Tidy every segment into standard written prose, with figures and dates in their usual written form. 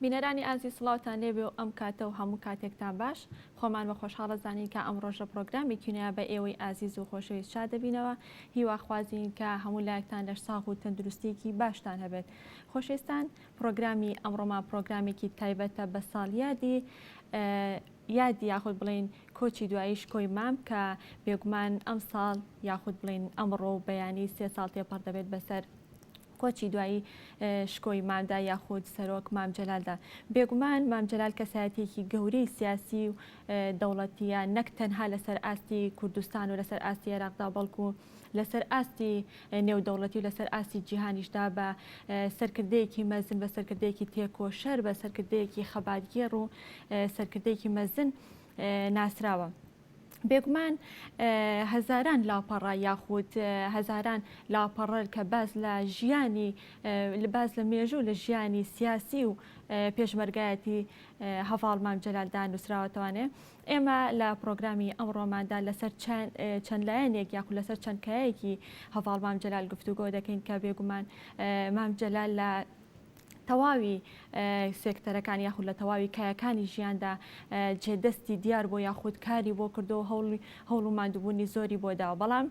بینەرانی ئازی سڵاوتان لێبێ و ئەم کاتە و هەموو کاتێکتان باش خۆمان بە خۆشحاڵە زانین کە ئەم ڕۆژە پرۆگرامی کینیا بە ئێوەی ئازیز و خۆشەویست شاد دەبینەوە هیواخوازیین کە هەموو لایەکتان لەش ساغ و تەندروستێکی باشتان هەبێت. خۆشەویستان پرۆگرامی ئەمڕۆمان پرۆگرامێکی تایبەتە بە ساڵیادی یادی یاخود بڵین کۆچی دواییش کۆی مام کە بێگومان ئەم ساڵ یاخود بڵین ئەمڕۆ بەیانی 3 ساڵ تێپەڕ دەبێت بەسەر کۆچی دوایی شکۆی مامدا یاخود سەرۆک مام جەلالدا. بێگومان مام جەلال کەسایەتێکی گەورەی سیاسی و دەوڵەتیە نەک تەنها لەسەر ئاستی کوردستان و لەسەر ئاستی عێراقدا بەڵکو لەسەر ئاستی نێودەوڵەتی و لەسەر ئاستی جیهانیشدا بە سەرکردەیەکی مەزن بە سەرکردەیەکی تێکۆشەر بە سەرکردەیەکی خەباتگێڕ و سەرکردەیەکی مەزن ناسراوە. بێگومان هەزاران لاپەڕە یاخود هەزاران لاپەڕە کە باز لە ژیانی باز لە مێژوو لە ژیانی سیاسی و پێشمەرگایەتی هەڤاڵ مام جەلالدا نووسراوەتەوانێ. ئێمە لە پرۆگرامی ئەمڕۆماندا لەسەر چەند لایەنێک یاخود لەسەر چەند کایەکی هەڤاڵ مام جەلال گفتوگۆ دەکەین کە بێگومان مام جەلال لە تەواوی سێکتەرەکان یاخود لە تەواوی کایەکانی ژیاندا جێدەستی دیار بۆ یاخود کاری بۆ کردو هەوڵ و ماندووبوونی زۆری بۆ داوە. بەڵام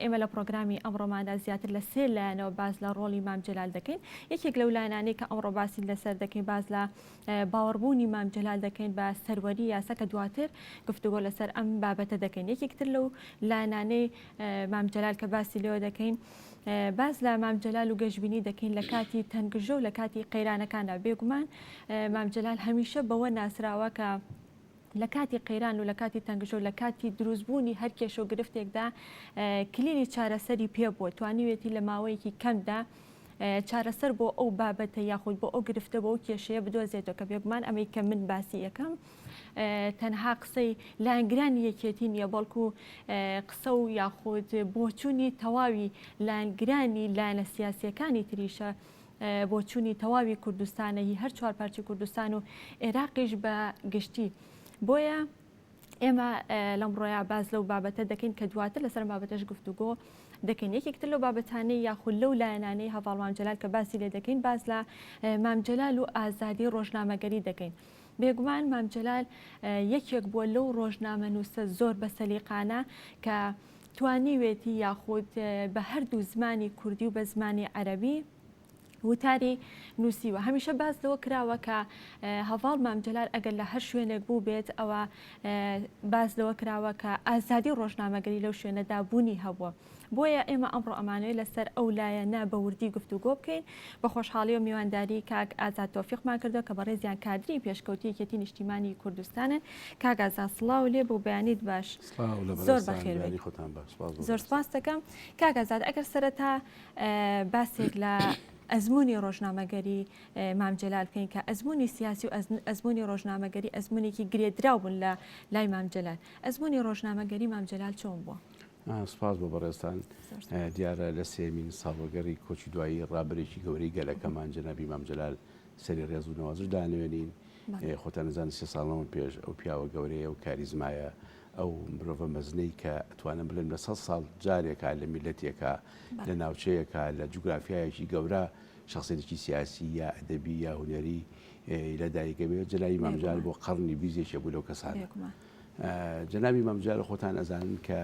ئێمە لە پرۆگرامی ئەمڕۆماندا زیاتر لە 3 لایەنەوە باز لە ڕۆڵی مام جەلال دەکەین. یەکێک لەو لایەنانەی کە ئەمڕۆ باسی لەسەر دەکەین باز لە باوەڕبوونی مام جەلال دەکەین بە سەروەری یاسا کە دواتر گفتوگۆ لەسەر ئەم بابەتە دەکەین. یەکێکتر لەو لایەنانەی مام جەلال کە باسی لێوە دەکەین باز لە مام جەلال و گەشتبینی دەکەین لە کاتی تەنگژە و لە کاتی قەیرانەکاندا. بێگومان مام جەلال هەمیشە بەوە ناسراوە کە لە کاتی قەیران و لە کاتی تەنگژە و لە کاتی دروستبوونی هەر کێشە و گرفتێکدا کلینی چارەسەری پێ بووە توانیوێتی لە ماوەیەکی کەمدا چارەسەر بۆ ئەو بابەتە یاخود بۆ ئەو گرفتە بۆ ئەو کێشەیە بدۆزێتەوە کە بێگومان ئەمەی کە من باسی یەکەم تەنها قسەی لایەنگرانی یەکێتی نییە بەڵکو قسە و یاخود بۆچوونی تەواوی لایەنگرانی لایەنە سیاسیەکانی تریشە بۆچوونی تەواوی کوردستانەی هەر 4 پارچی کوردستان و عێراقیش بە گشتی. بۆیە ئێمە لەم ڕۆیە باز لەو بابەتە دەکەین کە دواتر لەسەر بابەتەش گفتوگۆ دەکەین. یەکێکتر لەو بابەتانەی یاخود لەو لایەنانەی هەڤاڵ مام جەلال کە باسی لێ دەکەین باز لە مام جەلال و ئازادی ڕۆژنامەگەری دەکەین. بێگومان مام جەلال یەکێک بووە لەو ڕۆژنامە نووسە زۆر بە سەلیقانە کە توانیوێتی یاخود بە هەردوو زمانی کوردی و بە زمانی عەرەبی وتاری نووسیوە. هەمیشە باز لەوە کراوە کە هەڤاڵ مام جەلال ئەگەر لە هەر شوێنێک بوو بێت ئەوە باز لەوە کراوە کە ئازادی ڕۆژنامەگەری لەو شوێنەدا بوونی هەبووە. بۆیە ئێمە ئەمڕۆ ئەمانەوەی لەسەر ئەو لایەنە بە وردی گفتوگۆ بکەین بە خۆشحاڵی و میوانداری کاک ئازاد تۆفیقمان کردو کە بەڕێزیان کادری پێشکەوتی یەکێتی نیشتیمانی کوردستانن. کاک ئازاد سڵاو لێ بۆ بەیانیت باش زۆر بەخێر بێت. زۆر سپاس دەکەم. کاک ئازاد ئەگەر سەرەتا باسێک لە ئەزمموی ڕۆژنامەگەری مام جەلال بکەین کە ئەزمموی سیاسی و ئەزمموی ڕۆژنامەگەری ئەزممونێکی گرێدراو بوون لە لای مام جەلال. ئەزمموی ڕۆژنامەگەری مام جەلال چۆن بووە؟ سپاس بۆ بەڕێستان. دیارە لە سێمین ساڵوەگەڕی کۆچی دوایی ڕابرێکی گەورەی گەلەکەمان جەنابی مام جەلال سەری ڕێز و نەوازش دانوێنین. خۆتان نەزانن 3 ساڵەوە پێش ئەو پیاوە گەورەیە و کاریزمایە ئەو مرۆڤە مەزنەی کە ئەتوانم بڵێن لە 100 ساڵ جارێکە لە میلەتێکە لە ناوچەیەکە لە جوگرافیایەکی گەورە شخصیتێکی سیاسی یا ئەدەبی یا هونەری لەدایکە بێت. جەنابی مام جەلال بۆ قەڕنی بیزێکە بوو لەو کەسانە. جەنابی مام جەلال خۆتان ئەزانن کە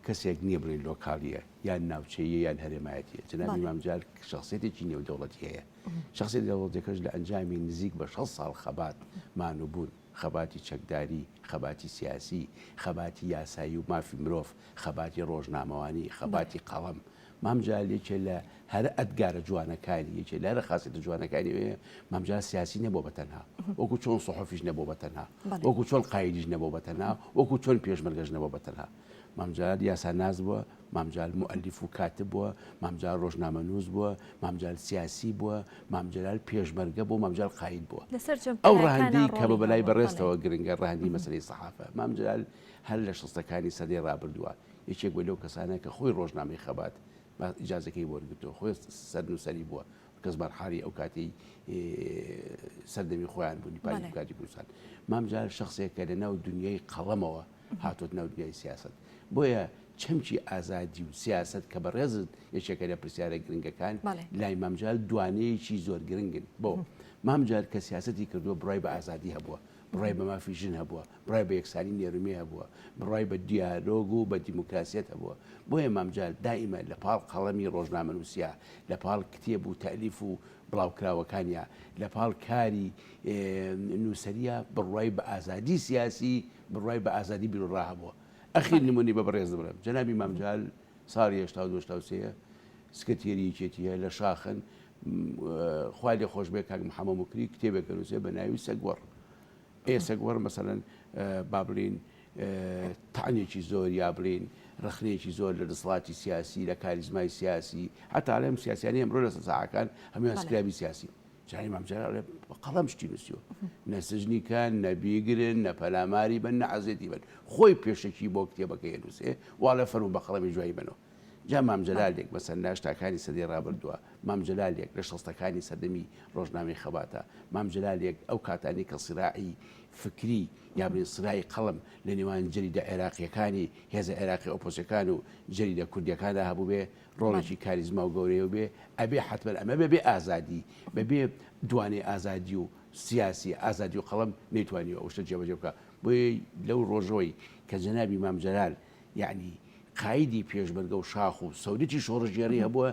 کەسێک نییە بڵێن لۆکاڵیە یان ناوچەیە یان هەرێمایەتیە. جەنابی مام جەلال شخصیتێکی نێودەوڵەتی هەیە. شخصیت دەوڵەتەکەش لە ئەنجامی نزیک بە 6 ساڵ خەبات مانووبوون، خەباتی چەکداری، خەباتی سیاسی، خەباتی یاسایی و مافی مرۆڤ، خەباتی ڕۆژنامەوانی، خەباتی قەڵەم. مام جەلال یەکێ لە هەر ئەدگارە جوانەکانی یەکێ لە هەر خاسێتە جوانەکانی مام جەلال سیاسی نەبوو بەتەنها، وەکو چۆن سەحۆفیش نەبوو بەتەنها، وەکو چۆن قایدیش نەبوو بەتەنها، وەکو چۆن پێشمەرگەش نەبوو بەتەنها. مام جەلال یاساناز بووە، مام جەلال موئەلیف و کاتب بووە، مام جەلال ڕۆژنامەنووس بووە، مام جەلال سیاسی بووە، مام جەلال پێشمەرگە بووە، مام جەلال قاید بووە. ئەو ڕاهەندی کە بە بەلای بەڕێستەوە گرنگە ڕاهەندی مەسەلەی سەحافە. مام جەلال هەر لە 60ەکانی سەدەی ڕابردووە یەکێک بووە لەو کەسانە کە خۆی ڕۆژنامەی خەبات ئیجازەکەی وەرگرتەوە، خۆی سەرنووسەری بووە کەس بەرحالی ئەو کاتی سەردەمی خۆیان بوو نیپالی کاتی کوردستان. مام جەلال شخصێکە لە ناو دنیای قەڵەمەوە هاتووە ناو دنیای سیاست. بۆیە چەمکی ئازادی و سیاست کە بەڕێزت یەکێکە لە پرسیارە گرنگەکان لای مامجال دوانەیەکی زۆر گرنگن بۆ مامجال کە سیاستی کردووە بڕای بە ئازادی هەبووە، بڕای بە مافی ژن هەبووە، بڕای بە یەکسانی نێرومی هەبووە، بڕای بە دیالۆگ و بە دیموکراسیەت هەبووە. بۆیە مامجال دائیمە لە پاڵ قەڵەمی ڕۆژنامە نووسیا، لە پاڵ کتێب و تەلیف و بڵاوکراوەکانیا، لە پاڵ کاری نووسەریە بڕای بە ئازادی سیاسی، بڕای بە ئازادی بیرۆڕا هەبووە. ئەخیر نمونی بە بەڕێز دەبرم جەنابی مامجال ساڵی 1970 سکرتێری یەکێتیە لە شاخن خوا لێ خۆش بێ کاک محەممەد موکری کتێبێک نووسێ بە ناوی سەگوەڕ. سەگوەڕ مەسەڵەن با بڵین تەعنێکی زۆر یا بڵین ڕخنێکی زۆر لە دەسەڵاتی سیاسی لە کاریزمای سیاسی هەتا لەم سیاسیانی ئەمڕۆ لە سەساعەکان هەموویان سکرابی سیاسی. جانی مامجال قەڵەم شتی نووسیوە، نە سژنیکان نە بیگرن نە پەلاماری بن نە عەزێتی بن، خۆی پێشەکی بۆ کتێبەکەی نووسێ وا لە فەرموو بە قەڵەمی جوایی بنەوە. جا مامجلالێک بەسەر ناشتاکانی سەدەی ڕابردووە، مامجلالێک لە شەستەکانی سەردەمی ڕۆژنامەی خەباتە، مامجلالێک ئەو کاتانی کە سراعی فکری یا بڵین سرای قەڵم لە نێوان جەریدە عێراقیەکانی هێزە عێراقی ئۆپۆزیسیۆنەکان و جەریدە کوردیەکاندا هەبوو بێ ڕۆڵێکی کاریزما و گەورەیە بێ ئەبێ حتمەن ئەمە بەبێ ئازادی بەبێ دوانێ ئازادی و سیاسی ئازادی و قەڵم نەیتوانیوە ئەو شتە جێبەجێ بکە. بۆیە لەو ڕۆژەوەی کە جەنابی مامجلال یعنی قایدی پێشبەرگە و شاخ و سەودێتی شۆڕژێری هەبووە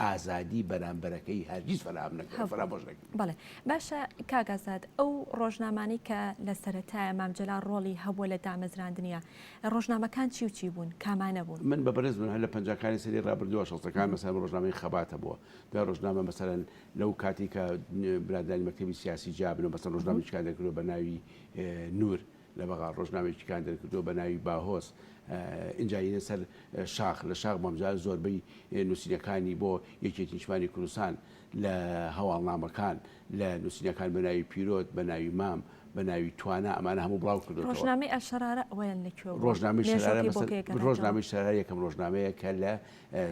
ئازادی بەرامبەرەکەی هەرگیز فەرام نەکرد فەرامۆش نەکرد. بەڵێ باشە کاگازاد ئەو ڕۆژنامانی کە لە سەرەتایە مامجلال ڕۆڵی هەبووە لە دامەزراندنیە ڕۆژنامەکان چی و چی بوون کامانە بوون؟ من بەبرز من هەر لە پەنجاکانی سەری ڕابردووە شەڵتەکان مەسەڵەن ڕۆژنامەی خەباتە بووە دا ڕۆژنامە مەسەڵەن لەو کاتی کە برادرانی مەکتەبی سیاسی جابن و مەسەڵەن ڕۆژنامەیەکیان دەکردووە بە ناوی نور لە بەغا ڕۆژنامەیەکیان دەکردووە بە ناوی باهۆس ئینجاینە سەر شاخ لە شاخ مامجال زۆربەی نووسینەکانی بۆ یەکێتی نیشتمانی کوردستان لە هەواڵنامەکان لە نووسینەکان بە ناوی پیرۆت بە ناوی مام بە ناوی توانە ئەمانە هەموو بڵاو کردوەوە. ڕۆژنامەی ئەشەرارە ئەویان لەکوێ ڕۆژنامەی شەرارە یەکەم ڕۆژنامەیە کە لە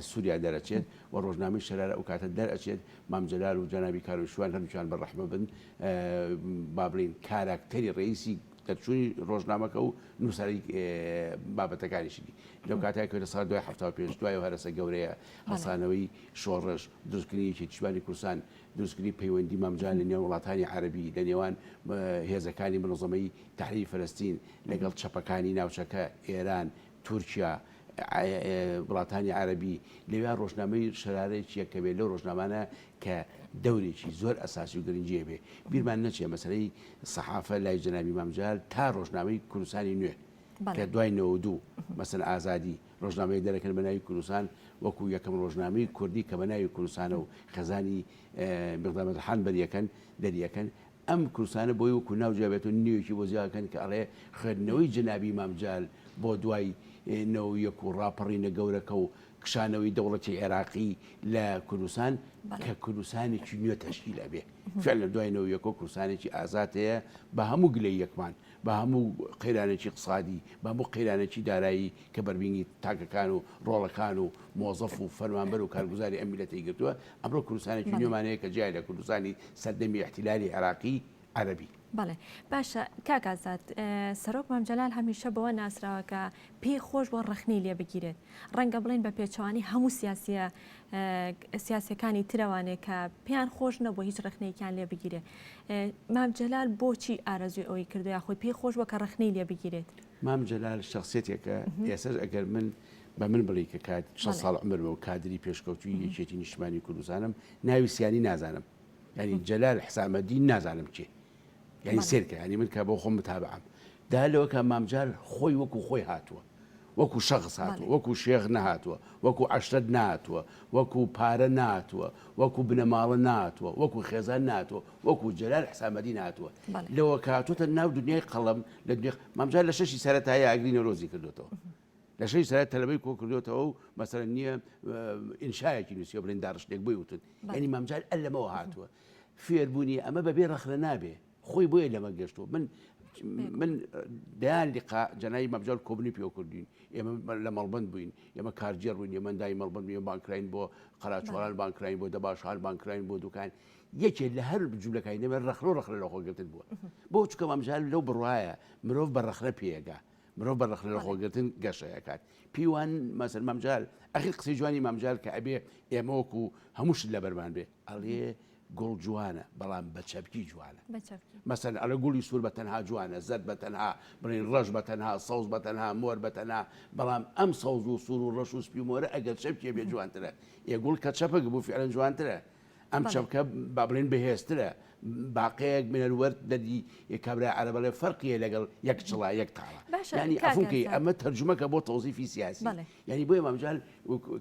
سووریا دەرەچێت و ڕۆژنامەی شەرارە ئەو کاتە دەرئەچێت مامجلال و جەنابی کاروشوان هەردووکیان بەڕەحمە بن با بڵین کاراکتەری ڕئیسی دەرچوونی ڕۆژنامەکە و نووسری بابەتەکانیشی لەو کاتێک لە ساڵ 2075 دوای و هەرسە گەورەیە هەسانەوەی شۆڕش دروستکردنی یەکێتیشتمانی کوردستان دروستکردنی پەیوەندی مامجال لە نێوان وڵاتانی عەرەبی لە نێوان هێزەکانی منظەمەی تەحریری فەلەستین لەگەڵ چەپەکانی ناوچەکە ئێران تورکیا وڵاتانی عەرەبی لەوێ ڕۆژنامەی شەرارەیەکی یەکە بێت لەو ڕۆژنامانە کە دەورێکی زۆر ئەساسی و گرنگیە بێ بیرمان نەچێ مەسەلەی سەحافە لای جەنابی مامجال تا ڕۆژنامەی کوردستانی نوێ کە دوای 92 مەسەن ئازادی ڕۆژنامەی دەرەکەن بە ناوی کوردستان وەکو یەکەم ڕۆژنامەی کوردی کە بە ناوی کوردستانە و خەزانی بەغدامەتحان بەریەکەن دەریەکەن ئەم کوردستانە بۆی وەکو ناوجیابێت و نیوێکی بۆ زیاکەن کە ئەڵێ خوێندنەوەی جەنابی مامجال بۆ دوای نەوەیەک و ڕاپەڕینە گەورەکە و کشانەوەی دەوڵەتی عێراقی لە کوردستان کە کوردستانێکی نوێ تەشکیل ئەبێ فعلا دوای نەوەیەکە کوردستانێکی ئازاتەیە بە هەموو گلەی یەکمان بە هەموو قەیرانێکی اقتصادی بە هەموو قەیرانێکی دارایی کە بەربینی تاکەکان و ڕۆڵەکان و مۆزەف و فەرمانبەر و کارگوزاری ئەم میلەتەی گرتووە ئەمڕۆ کوردستانێکی نوێمانەیە کە جای لە کوردستانی سەردەمی احتیلالی عێراقی عەرەبی. بەڵێ باشە کاکازاد سەرۆک مامجلال هەمیشە بەوە ناسراوە کە پێی خۆش بۆ ڕخنی لێ بگیرێت ڕەنگە بڵین بە پێچوانی هەموو سیاسەکانی ترەوانێت کە پێیان خۆش نەبووە هیچ ڕخنەیەکیان لێ بگیرێت مامجلال بۆچی ئارەزوی ئەوەی کردو یا خۆی پێی خۆش بە کە ڕخنەی لێ بگیرێت؟ مامجلال شخصیتێکە ئێستا ئەگەر من بە من بڵی کە کات 6 ساڵ عمرمە و کادری پێشکەوتوی یەکێتی نیشتمانی کوردستانم ناوی سیانی نازانم ینی جەلال حسامەدین نازانم چێ یعنی سێرکە ینی من کە بۆ خۆم متابعم دا لەوە کە مامجال خۆی وەکو خۆی هاتووە وەکو شەخص هاتووە وەکو شێخ نەهاتووە وەکو عەشرەت ناتووە وەکو پارە ناتووە وەکو بنەماڵە ناتووە وەکو خێزان ناتووە وەکو جەلال حسامەدین هاتووە لەوە کاتوتە ناو دنیای قەڵەم لە دنیا مامجال لە شەشی سەرەتایی ئاگرینە ڕۆزی کردوێتەوە لە شەی سەرەت تەلەبەی کۆ کردوێتەوە و مەسەڵەن نییە ئینشایەکی نووسیە بڵێن داڕشتێک بۆی وتن ینی مامجال ئەل لەمەوە هاتووە فێربوونی ئەمە بەبێ ڕەخنە نابێ خۆی بۆیە لەمە گەشتووە من دەیان لیقا جەنایی مامجال کۆبنی پێوە کردوین ئێمە لە مەڵبەند بووین ئێمە کارجێڕ بووین ئێمە دای مەڵبەند بووین بانکراین بۆ قەراچواران بانکراین بۆ دەباشان بانکراین بۆ دوکان یەکێک لە هەر جوولەکانی دەمە ڕەخنە ڕەخنە لە خۆ گرتن بووە بۆ چکە مامجال لەو بڕواایە مرۆڤ بە ڕەخنە پێگا مرۆڤ بەڕخ لە خۆگرتن گەشەیەکات پیوان مەسەر مامجال ئەخیر قسەی جوانی مامجال کە ئەبێ ئێمەوەکو هەمووشت لە بەرمان بێ ئەڵێ گوڵ جوانە بەڵام بە چەپکی جوانە مەسەن ئەلە گوڵی سوور بە تەنها جوانە زەرد بە تەنها بڕین ڕەش بە تەنها سەوز بە تەنها مۆر بە تەنها بەڵام ئەم سەوز و سوور و ڕەش و سپی مۆرە ئەگەر چەپکێ بێ جوانترە گوڵ کە چەپک بوو فعلەن جوانترە ئەم چەپکە با بڵێن بەهێزترە باقەیەک منەوەرد دەدی کابرا عەرەبەڵێ فەرقیە لەگەڵ یەک چڵا یەک تاڵە ینی ئەفونکەی ئەمە تەرجمەکە بۆ تەوزیفی سیاسی ینی بۆیە مامجال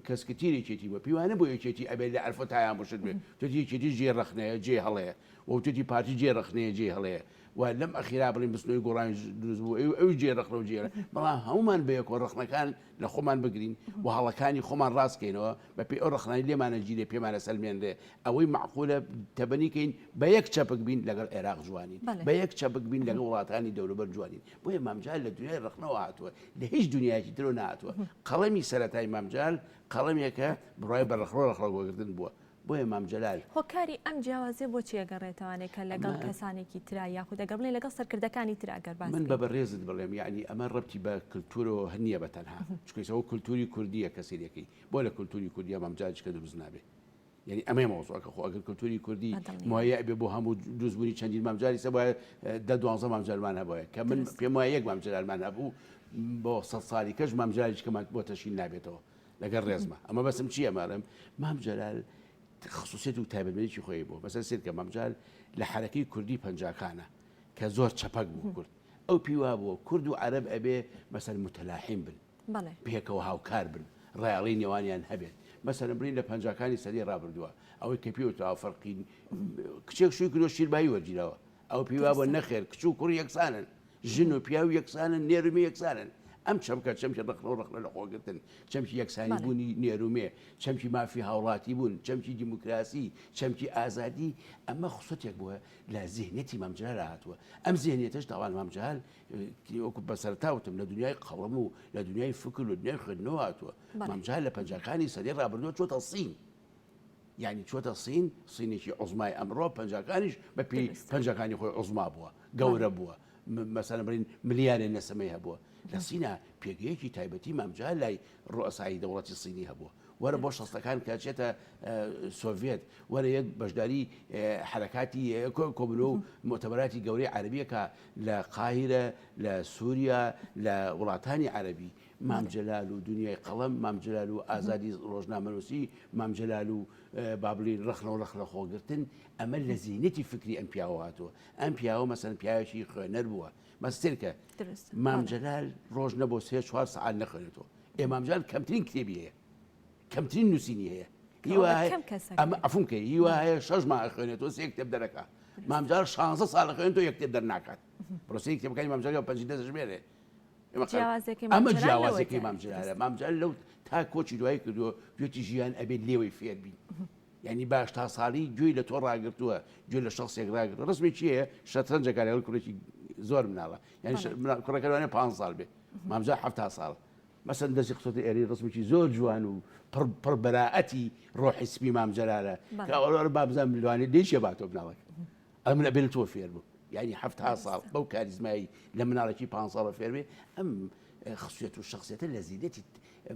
کەسکە تیرێکێتی بە پیوانە بۆ یەکێتی ئەبێت لە ئەلفە تایان بشت بێت توی یەکێتی جێ ڕخنەیە جێ هەڵەیە و توی پارتی جێ ڕخنەیە جێ هەڵەیە و لەم ئەخیرا بڵین بستنەوەی گۆڕانی دروست بوو ئەو جێ ڕخنە و جێرە بەڵام هەمومان بەیەکۆ ڕخنەکان لە خۆمان بگرین و هەڵەکانی خۆمان ڕاستکەینەوە بە پێی ئەو ڕخنانی لێمانە گیرێ پێمانە سەلمێنرێ ئەوەی معقولە تەبەنیکەین بە یەک چەپک بین لەگەڵ عێراق جوانین بە یەک چەپک بین لەگەڵ وڵاتانی دەوروبەر جوانین بۆیە مامجال لە دنیای ڕخنەوە هاتووە لە هیچ دنیایکی ترۆ نهاتووە قەڵەمی سەرەتای مامجال قەڵەمێکە بڕای بەڕخڕۆ ڕەخڵەگۆگرتن بووە بۆیە مامجلال هۆکاری ئەم جیاوازێ بۆچی ئەگەڕێتەوانێت کە لەگەڵ کەسانێکی ترا یاخود دەگەڵ بڵێ لەگەڵ سەرکردەکانی تر ئەگەر باس من بە بەڕێزت بڵێم یعنی ئەمە ڕەبتی بە کللتورەوە هەنیە بە تەنها چکەیتەوە کللتوری کوردیە کەسێریەکەی بۆ لە کللتوری کوردیا مامجالشکە دروست نابێ یعنی ئەمەی مۆزوعکە خۆ ئەگەر کللتوری کوردی وایە ئەبێ بۆ هەموو دروستبوونی چەندین مامجاری سە وایە دە دوانزە مامجارمان هەبووە کە من پێم وایە یەک مامجارمان هەبوو بۆ 100 ساڵی کەش مامجاریشکەمان بۆ تەشکیل نابێتەوە لەگەڵ ڕێزمە ئەمە بەسم چییە مارم مامجلال خصوصیت و تایبەتمەندێکی خۆی بوو بەسەر سێت کە مامجال لە حرەکەی کوردی پەنجاکانە کە زۆر چەپەک بوو کورد ئەو پیوا بووە کورد و عەرەب ئەبێ مەسەل متەلاحیم بن پێکەوە هاوکار بن ڕێڵی نێوانیان هەبێت مەسەلەن بڕین لە پەنجاکانی سەدەی ڕابردووە ئەوەی کە پێوتەوە فەرقی کچێک شووی کردۆ شیربایی وەرگیرەوە ئەو پیوا بۆ نەخێر کچ و کوڕ یەکسانن ژن و پیا و یەکسانن نێرومی یەکسانن ئەم چەمکە چەمکی ڕخنە و ڕخنە لە خۆگرتن چەمکی یەکسانی بوونی نێرومێ چەمکی مافی هاوڵاتی بوون چەمکی دیموکراسی چەمکی ئازادی ئەمە خسوەتێک بووە لە زیهنێتی مامجال هاتووە ئەم زیهنێتش تاوان مامجال وەکو بەسەرتاوتم لە دنیای قەڵەم و لە دنیای فکر و دنیای خوێندنەوە هاتووە مامجال لە پەنجاکانی سەدەی ڕابردووە چۆتە سین یعنی چۆتە سین سینێکی عوزمای ئەمڕۆ پەنجاکانیش بە پێی پەنجاکانی خۆی عوزما بووە گەورە بووە مەسەلەن بڕین ملیارێ نەسەمەی هەبووە لە سینە پێگەیەکی تایبەتی مامجال لای ڕۆئسایی دەوڵەتی سینی هەبووە وەرە بۆ شەستەکان کاچێتە سۆڤێت وەرە یەک بەشداری حرەکاتی کۆبنۆ و مۆتەبەراتی گەورەی عەرەبیەکە لە قاهیرە لە سووریا لە وڵاتانی عەرەبی مامجلال و دنیای قەڵەم مامجلال و ئازادی ڕۆژنامەنووسی مامجلال و بابلین ڕخنە و ڕخنە خۆگرتن ئەمە لە زیینەتی فکری ئەم پیاوە هاتووە ئەم پیاوە مەسەن پیاوێکی خوێنەر بووە مەستێرکە مامجلال ڕۆژ نەبۆ 3-4 سەعات نەخوێنێتەوە مامجال کەمترین کتێبی هەیە کەمترین نووسینی هەیە ئەمە ئەفونکە هیوا هەیە 6 مانگ خوێنێتەوە 3 کتێب دەرەکات مامجال 16 ساڵ خوێنێتەوە یەک کتێب دەرناکات پرۆسەی کتێبەکانی مامجال 50 دەژمێرێ ئەمە جیاوازەکەی مامجلالە مامجال لەو تا کۆچی دوای کردووە گوێتی ژیان ئەبێت لێوەی فێر بین یعنی باش تا ساڵی گوێی لە تۆ ڕاگرتووە گوێ لە شخصێک ڕاگرتووە ڕسمی چییە شەترەنجەکە لەگەڵ کوڕێکی زۆر مناڵە یعنی کوڕەکەوانێ 5 ساڵ بێ مامجال 7 ساڵ مەسەن دەستی قسەتی ئێری ڕسمێکی زۆر جوان و پڕ بەراعەتی ڕۆحی سپی مامجلالە کە ئەوە بابزان لەوانێ دێشێ باتۆ بناڵەکە ئەم لە بێت تۆ فێر بوو یعنی 7 ساڵ بەو کاریزمایی لە مناڵێکی 5 ساڵە فێر بێ ئەم خصوصیت و شخصیەتە لە زیینەتی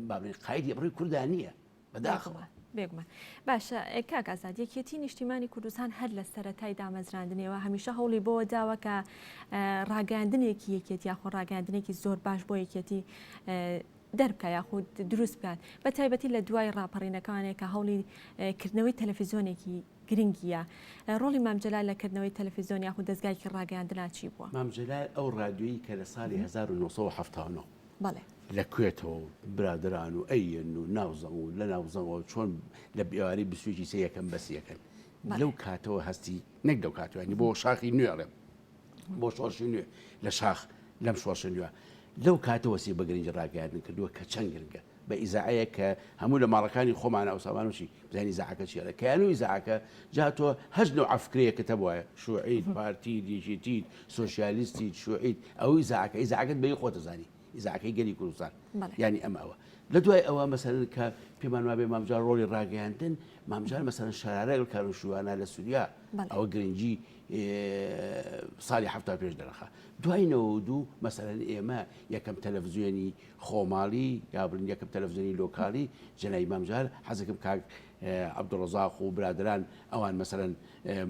بابلین قایدی بڕی کوردانیە بەداخەوە بێگومان باشە کاک ئازاد یەکێتی نیشتیمانی کوردستان هەر لە سەرەتای دامەزراندنەوە هەمیشە هەوڵی بۆ داوە کە ڕاگەاندنێکی یەکێتی یاخۆ ڕاگەاندنێکی زۆر باش بۆ یەکێتی دەربکە یاخود دروست بکات بە تایبەتی لە دوای ڕاپەڕینەکانێک کە هەوڵی کردنەوەی تەلەڤیزۆنێکی گرنگیە ڕۆڵی مامجلال لە کردنەوەی تەلەڤیزۆن یاخود دەستگایکی ڕاگەاندنا چی بووە؟ مامجلال ئەو ڕادیۆیی کە لە ساڵی 1970 بەڵێ لە کوێتەوە برادران و ئەیەن و ناوزەم و لە ناوزەمەوە چۆن لە بیواری بسوێکی سێ یەکەم بەس یەکەن لەو کاتەوە هەستی نەک دەو کاتوانی بۆ شاخی نوێڕێم بۆ شۆڕشی نوێ لە شاخ لەم شۆڕشە نوێ لەو کاتەوە سی بەگرنج ڕاگەاندن کردووە کە چەند گرنگە بە ئیزاعەیە کە هەموو لە ماڵەکانی خۆمانە ئەو سامانوشی بزانانی ئیزاعەکە چیە کەیان و ئیزاعەکە جاتۆ هەژ نوع ئەفکرەیە کە وایە شوعید پارتی دیژیتیت سۆشیالیستی شوعید ئەو ئیزاعەکەت بەی خۆتە زانی ئیزاکەی گەلی کوردستان بەڵێ. ینی ئەمەوە لە دوای ئەوە مەسەرن کە پێمان وابێ مامجار ڕۆلی ڕاگەیاندن مامجار مەسەرن شارارە کارۆشوانە لە سووریا ئەوە گرنگی ساڵی هەفتا پێش دەرەخە دوای 92 مەسەرەن ئێمە یەکەم تەلەڤیزیۆنی خۆماڵی یا بڵین یەکەم تەلەڤیزیۆنی لۆکاڵی جەنای مامجار حەزەکەم کاک عەبدوڵڕەزاق و برادران ئەوان مەسەرەن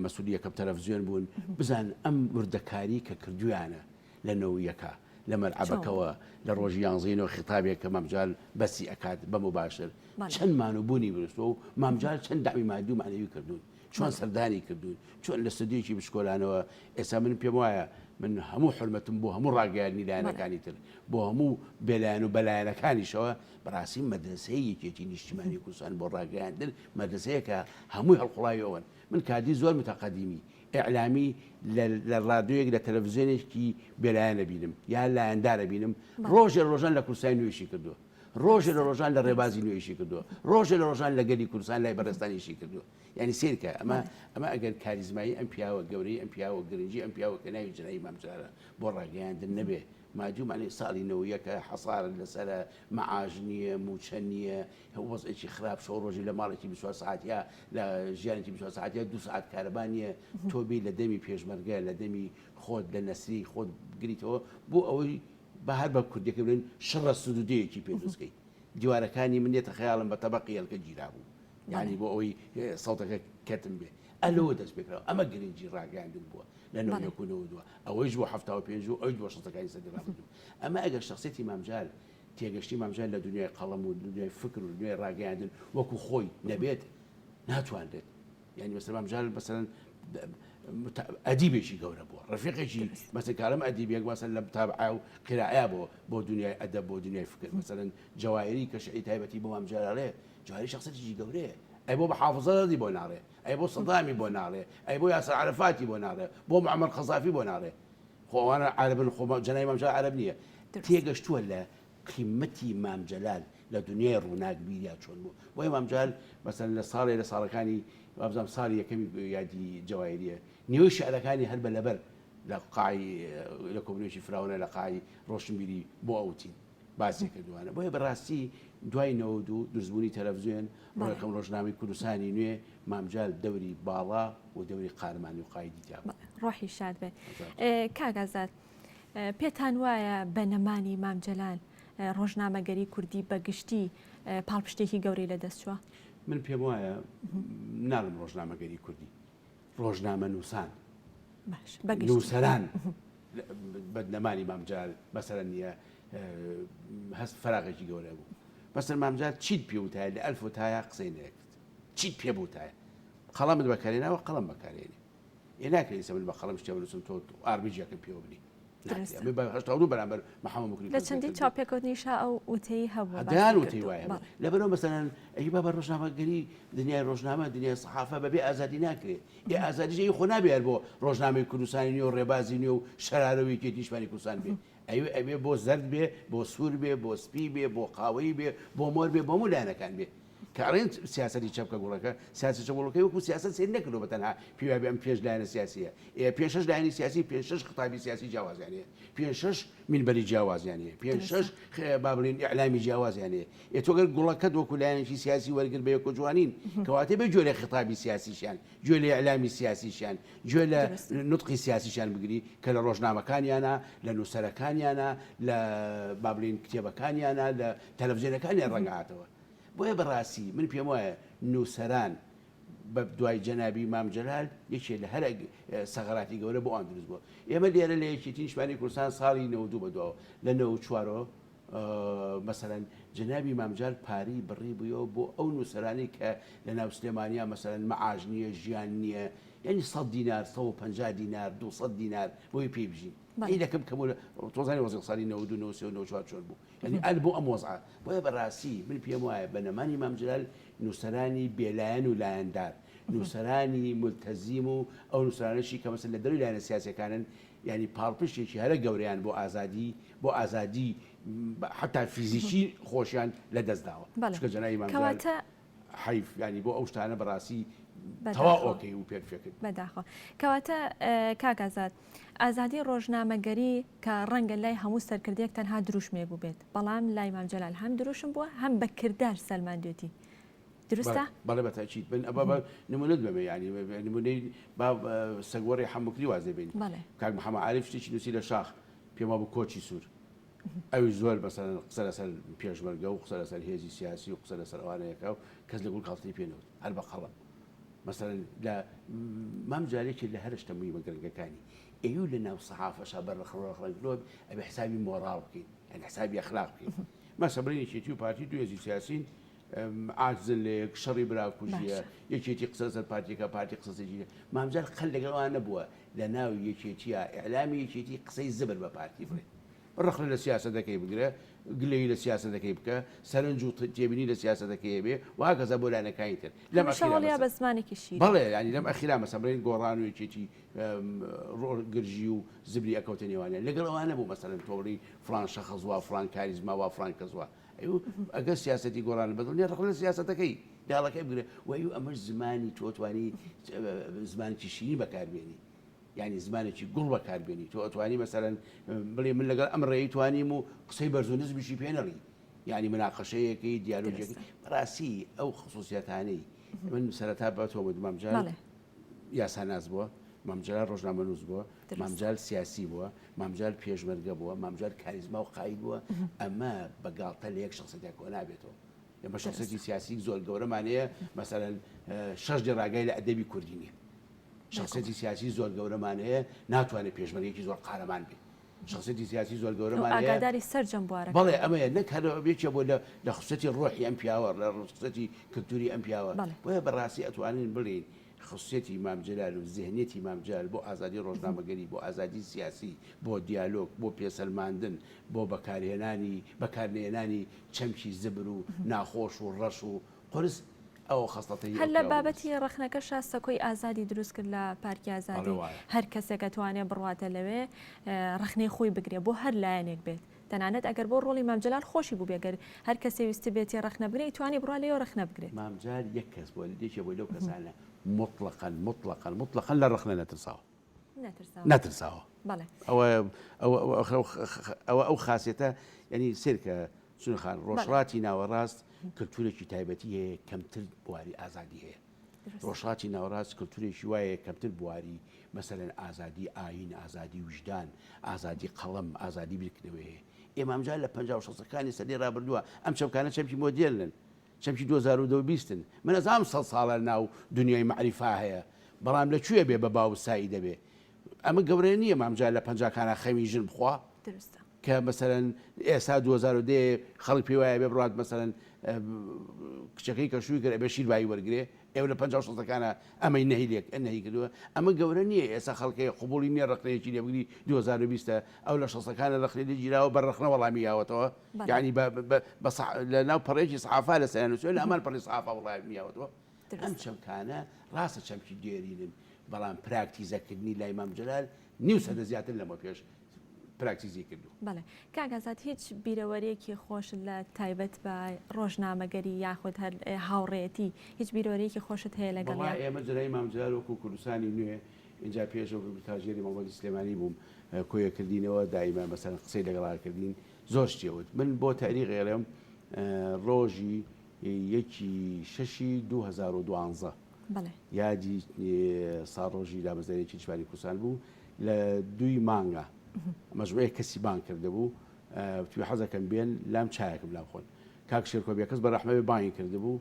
مەسئولی یەکەم تەلەڤیزیۆن بوون بزان ئەم وردەکاری کە کردویانە لە نەویەکە لە مەرعەبەکەوە لە ڕۆژی یانزەینەوە خیتابێک کە مامجال بەسی ئەکات بە مباشر چەند مانوبوونی بستۆ و مامجال چەند دامی مادی و معنەوی کردوون چۆن سەردانی کردوون چۆن لە ستودیۆکی بشکۆلانەوە ئێستا من پێم وایە من هەموو حرمەتم بۆ هەموو ڕاگەیاندنی لایەنەکانی تر بۆ هەموو بێلایەن و بەلایەنەکانیشەوە بەڕاستی مەدرسەیە یەکێتی نیشتیمانی کوردستان بۆ ڕاگەیاندن مەدرسەیە کە هەمووی هەڵقوڵایەوەن من کاتی زۆر متەقەدیمی ئیعلامی لە ڕادیۆیەک لە تەلەڤیزیۆنێکی بێلایەنە بینم یا لایەندارە بینم ڕۆژێ ڕۆژان لە کورسای نوێشی کردووە ڕۆژێ لە ڕۆژان لە ڕێبازی نوێشی کردووە ڕۆژێ لە ڕۆژان لە گەلی کوردستان لای بەڕێستانیشی کردووە یعنی سیرکە ئەمە ئەگەر کاریزمایی ئەم پیاوە گەورەی ئەم پیاوە گرنگی ئەم پیاوە کە ناوی جنایی مامجارە بۆ ڕاگەیاندن نەبێ مادوومانەی ساڵی نەوەیەکە حەسارت لەسەرە مەعاژ نییە موچە نییە وەزعێکی خراپ شەو ڕۆژی لە ماڵێکی 24 ساعتیا لە ژیانێکی 24 ساعتیا 2 ساعت کارەبا نییە تۆبی لە دەمی پێشمەرگە لە دەمی خۆت لە نەسری خۆت بگریتەوە بۆ ئەوەی بە هەر بە کوردێکە بڵێن شڕە سودودەیەکی پێدەستکەی دیوارەکانی من دێتە خەیاڵم بە تەبەقی هەلکە گیرا بوو یعنی بۆ ئەوەی سەڵتەکە کەتم بێ ئەلەوە دەست پێکراوە ئەمە گرنگی ڕاگەاندن بووە لە 1992 ئەوەیش بۆ 75 و ئەوش بۆ شەکانی سەدی ڕابردوو ئەمە ئەگەر شخصێتی مامجال تێگەشتی مامجال لە دنیای قەڵەم و دنیای فکر و دنیای ڕاگەاندن وەکو خۆی نەبێت ناتوانرێت یعنی مەسەلەن مامجال مەسەلەن ئەدیبێکی گەورە بووە ڕفیقێکی مەسەلەن کارەم ئەدیبێک مەسەلەن لە متابعە و قیراعە بۆ دنیای ئەدەب بۆ دنیای فکر مەسەلەن جەواهیری کە شیعی تایبەتی بۆ مامجالەڵێ جەواهیری شخصێکی گەورەیە ئەی بۆ بە حافظەتی بۆ ناڕێ ئەی بۆ سەدامی بۆ ناڕێ ئەی بۆ یاسر عەرەفاتی بۆ ناڕێ بۆ معەمەر قەزافی بۆ ناڕێ خۆ ئەوانە عەرەبن خۆ جەنای مامجال عەرەب نییە تێگەشتووە لە قیمەتی مامجلال لە دنیای ڕووناک بیریا چۆن بوو بۆی مامجال مەسەلەن لە ساڵەکانی وابزانام ساڵی یەکەمی یادی جەواهیریە نیوەی شعرەکانی هەر بە لەبەر لە قاعی لە کۆبنێکی فراونە لە قاعی ڕۆشنبیری بۆ ئەوتین باسی کردوانە بۆیە بەڕاستی دوای 92 دروستبوونی تەلەڤیزیۆن ڕۆیەکەم ڕۆژنامەی کوردستانی نوێ مامجال دەوری باڵا و دەوری قارمانی و قایدی تیا ڕۆحی شاد بێت کاگازات پێتان وایە بەنەمانی مامجلال ڕۆژنامەگەری کوردی بەگشتی پاڵپشتێکی گەورەی لەدەستچووە من پێم وایە ناڵم ڕۆژنامەگەری کوردی ڕۆژنامە نووسان نووسەران بەنەمانی مامجال بەسەرەن نیە هەست فراغێکی گەورە بوو بەسەر مامجال چیت پێ وتایە لە ئەلف وتایە قسەی نەکرد چیت پێ بوتایە قەڵەمت بەکارێناوە قەڵەم بەکارێنێ ئێ ناکرێت سە من بە قەڵەم شتێ بنووسم تۆ ئاربیجیەکەم پێوە بنی بەرامبەر محەممەد مکری لە چەندی چاپێکوتنیشا ئەو وتەی هەبوو دەیان وتەی وایە لەبەرەوە مەسەلەن ئەی بابە ڕۆژنامەگەری دنیای ڕۆژنامە دنیای سەحافە بەبێ ئازادی ناکرێت ئێ ئازادیژەی خۆ نابێت بۆ ڕۆژنامەی کوردستانی نوێ و ڕێبازی نوێ و شەرارەوەی کێتیشمانی کوردستان بێ ئەوێ بۆ زەرد بێ بۆ سوور بێ بۆ سپی بێ بۆ قاوەی بێ بۆ مۆر بێ بۆ هەموو لایەنەکان بێ کارێن سیاسەتی چەپکە گوڵەکە سیاسی چەپگوڵەکەی وەکو سیاست سێر نەکردو بەتەنها پێوای بێ ئەم پێش لایەنە سیاسیە پێ6 لایەنی سیاسی پێ6 خطابی سیاسی جیاوازیانەیە پێ6 مینبەری جیاوازیانەیە پێ6 با بڵێن ئیعلامی جیاوازیانەیە تۆگەر گوڵەکەت وەکو لایەنێکی سیاسی وەرگر بە یەکۆ جوانین کەواتێ بێ گوێ لە خطابی سیاسیشیان گوێ لە ئیعلامی سیاسیشیان گوێ لە نوتقی سیاسیشیان بگری کە لە ڕۆژنامەکانیانە لە نووسەرەکانیانە لە با بڵێن کتێبەکانیانە لە تەلەڤیزیۆنەکانیان ڕەنگاتەوە بۆیە بەڕاستی من پێم وایە نووسەران بە دوای جەنابی مامجلال یەکێ لە هەر سەغەراتی گەورە بۆ ئەوان دروست بووە ئێمە لێرە لە یەکێتی نیشتمانی کوردستان ساڵی 92 بەدواوە لە 94 مەسەلەن جەنابی مامجال پاری بڕی بوویەوە بۆ ئەو نووسەرانی کە لە ناو سلێمانیا مەسەلەن مەعاژ نییە ژیان نییە یعنی 100 دینار 150 دینار 200 دینار بۆی پێی بژین ئی لەکەم کەمە تۆزانی وەزیق ساڵی 92 چۆن بوو یعنی ئەل بۆ ئەم وەزعە بۆیە بەڕاستی من پێم وایە بەنەمانی مامجلال نووسەرانی بێلایەن و لایەندار نووسەرانی ملتەزیم و ئەو نووسرانەشی کە مەسەن لە دەروی لایەنە سیاسیەکانن ینی پاڵپشتێکی هەرە گەورەیان بۆ ئازادی حتا فیزیکی خۆشیان لە دەستداوە چکە جەنابی مامجال حیف ینی بۆ ئەو شتانە بەڕاستی تەواو ئۆکەی و پێکفێکرد بەداخۆ کەواتە کاکازات ئازادی ڕۆژنامەگەری کە ڕەنگە لای هەموو سەرکردێک تەنها دروشمێ بوو بێت بەڵام لای مام جەلال هەم دروشم بووە هەم بە کردار سەلماندوێتی دروستە؟ بەڵێ بەتاکید بن ئەبا نمونەت بەمێ ینی نمونەی با سەگوەڕی حەموکری وازێ بین کاک محەممەد عاریف شتێکی نووسی لە شاخ پێما بوو کۆچی سوور ئەوی زۆر بەسەر قسە لەسەر پێشمەرگە و قسە لەسەر هێزی سیاسی و قسە لەسەر ئەوانەیەکە و کەس لە گوڵ کاڵتی پێنەوت هەر بە خەڵە مثلا لە مام جارێکی لە هەر شتە مویمە گرنگەکانی ئەیو لە ناو سەحافەشا بەرەخڕۆخڕۆ ئەبێ حسابی مۆراڵ بکەین ئەن حسابی ئەخلاق بکەین مەسەبرینێکی و پارتی دو هێزی سیاسین عاجزن لە یەک شەڕی براکوژیە یەکێتی قسە لەسەر پارتیەکە پارتی قسەسێکی مامجار خەل لەگەڵەوە نەبووە لە ناو یەکێتیە ئیعلامی یەکێتی قسەی زبر بە پارتی بڕێ ڕخ لە سیاسەتەکەی بگرە گلەی لە سیاسەتەکەی بکە سەرنج و تێبینی لە سیاسەتەکەی بێ واکەزە بۆ لانەکانی تر لەم شەڵیا بە زمانێکی شیر بەڵێ ینی لەم ئەخیرا مەسەبرین گۆڕان و یەکێتی گرژی و زبری ئەکەوتە نێوانیان لەگەڵەوە نەبوو مەسەرەن تۆڕی فلان شەخەزوا فلان کاریزما وا فلان کەزوا ئەگەر سیاسەتی گۆڕان بەدڵنیە ڕخ لە سیاسەتەکەی داڵەکەی بگرێ وەیو ئەمەش زمانی تۆتوانی زمانێکی شیرین بەکاربێنی یعنی زمانێکی گوڵ بەکاربێنی تۆ ئەتوانی مەسەرەن بڵێ من لەگەڵ ئەم ڕێی توانیم و قسەی بەرز و نزمیشی پێنەڕی یعنی مناقەشەیەکی دیالۆجێکی ڕاستی ئەو خصوصیەتانەی من سەرەتا بەتەوە بوو مامجار یاساناز بووە مامجار ڕۆژنامەنووس بووە مامجار سیاسی بووە مامجار پێشمەرگە بووە مامجار کاریزما و قاید بووە ئەمە بەگاڵتە لە یەک شخصێتێکەوە نابێتەوە ئەمە شخصێتی سیاسی زۆر گەورەمانەیە مەسەرەن شەش ڕاگای لە ئەدەبی کوردی نیە شخصێتی سیاسی زۆر گەورەمان هەیە ناتوانێت پێشمەرگێکی زۆر قارەمان بێت شخصێتی سیاسی زۆر گەورەمان هەیە ئاگاداری سەرجەم بوارە بەڵێ ئەمەیە نەکارەوە بێتە بۆ لە خصوصەتی ڕۆحی ئەم پیاوە لە خصوصەتی کلتوری ئەم پیاوە بۆیە بەڕاستی ئەتوانین بڵێن خصوصەتی مام جەلال و ذهنیەتی مام جەلال بۆ ئازادی ڕۆژنامەگەری بۆ ئازادی سیاسی بۆ دیالۆگ بۆ پێسەلماندن بۆ بەکارهێنانی چەمکی زبر و ناخۆش و ڕەش و قرس ئەو خەستەتی هەر لە بابەتی ڕخنەکە شاستەکۆی ئازادی دروست کرد لە پارکی ئازادی هەر کەسێکە توانێت بڕواتە لەوێ ڕخنەی خۆی بگرێ بۆ هەر لایەنێک بێت تەنانەت ئەگەر بۆ ڕۆڵی مام جەلال خۆشی بوو بێگەر هەر کەسێ ویستی بێتی ڕخنە بگرێت توانی بڕوا لێەوە ڕخنە بگرێت مامجار یەک کەس بۆ دێکێ بۆ لەو کەسانە مطلقاً لە ڕخنە نەترساوە ئەو خاصیەتە ینی سێرکە چونخان ڕۆژڕاتی ناوەڕاست کلتورێکی تایبەتی هەیە کەمتر بواری ئازادی هەیە ڕۆژڕاتی ناوەڕاست کلتورێکی وایە کەمتر بواری مەسەرەن ئازادی ئاین ئازادی وجدان ئازادی قەڵەم ئازادی بیرکردنەوە هەیە ئێمامجار لە 56ەکانی سەدەی ڕابردووە ئەم چەمکانە چەمکی مۆدێرنن چەمکی 2020 من ئەزانم 100 ساڵە ناو دنیای معریفا هەیە بەڵام لەکوێ بێ بە باوسایی دەبێ ئەمە گەورە نییە مامجار لە 50کانە خەمی ژن بخوا کە مەسەرەن ئێستا 2010 خەڵک پێ وایە بێ بڕات مەسەرەن کچەکەی کەشووی کرد بە شیروایی وەرگێ ئێوە لە 56ەکانە ئەمەی نەهی کردووە ئەمە گەورە نییە ئێستا خەڵکی قوبولی نییە ڕخنەیەکی لێبگری 2020 ئەو لە 60ەکانە ڕخنێ گیراوە بە ڕخنە وەڵامی یاوەتەوە یعنی لە ناو پەڕێکی سەحافا لە سەیانوسێ لە ئەمان پەڕی سەحافا وەڵامی یاوەتەوە ئەم چەمکانە ڕاستە چەمکی دێرینن بەڵام پراکتیزەکردنی لای مام جەلال نیو سەدە زیاتر لەمە پێش پراکتیزی کردو بەڵێ کاگازات هیچ بیرەوەرێکی خۆش لە تایبەت بە ڕۆژنامەگەری یاخود هاوڕێتی هیچ بیرۆرەیەکی خۆشت هەیە لەگەڵ ئێمە جلای مام جەلال وەکو کوردستانی نوێ اینجا پێشەوە تاژێری مەمەدی سلێمانی بووم کۆیەکردینەوە دائیما مەسەرەن قسەی لەگەڵاکردین زۆر شتێوت من بۆ تاریخ ئێرەم ڕۆژی 1/6/2012 یادی ساڕۆژی دامەزرێکی جوانی کوردستان بوو لە 2 مانگە مەژموعەیە کەسی بان کرده بوو توی حەزەکەم بێن لام چایەکم لام خۆن کاک شێرکۆبی کەس بە ڕەحمەوێ بانی کرده بوو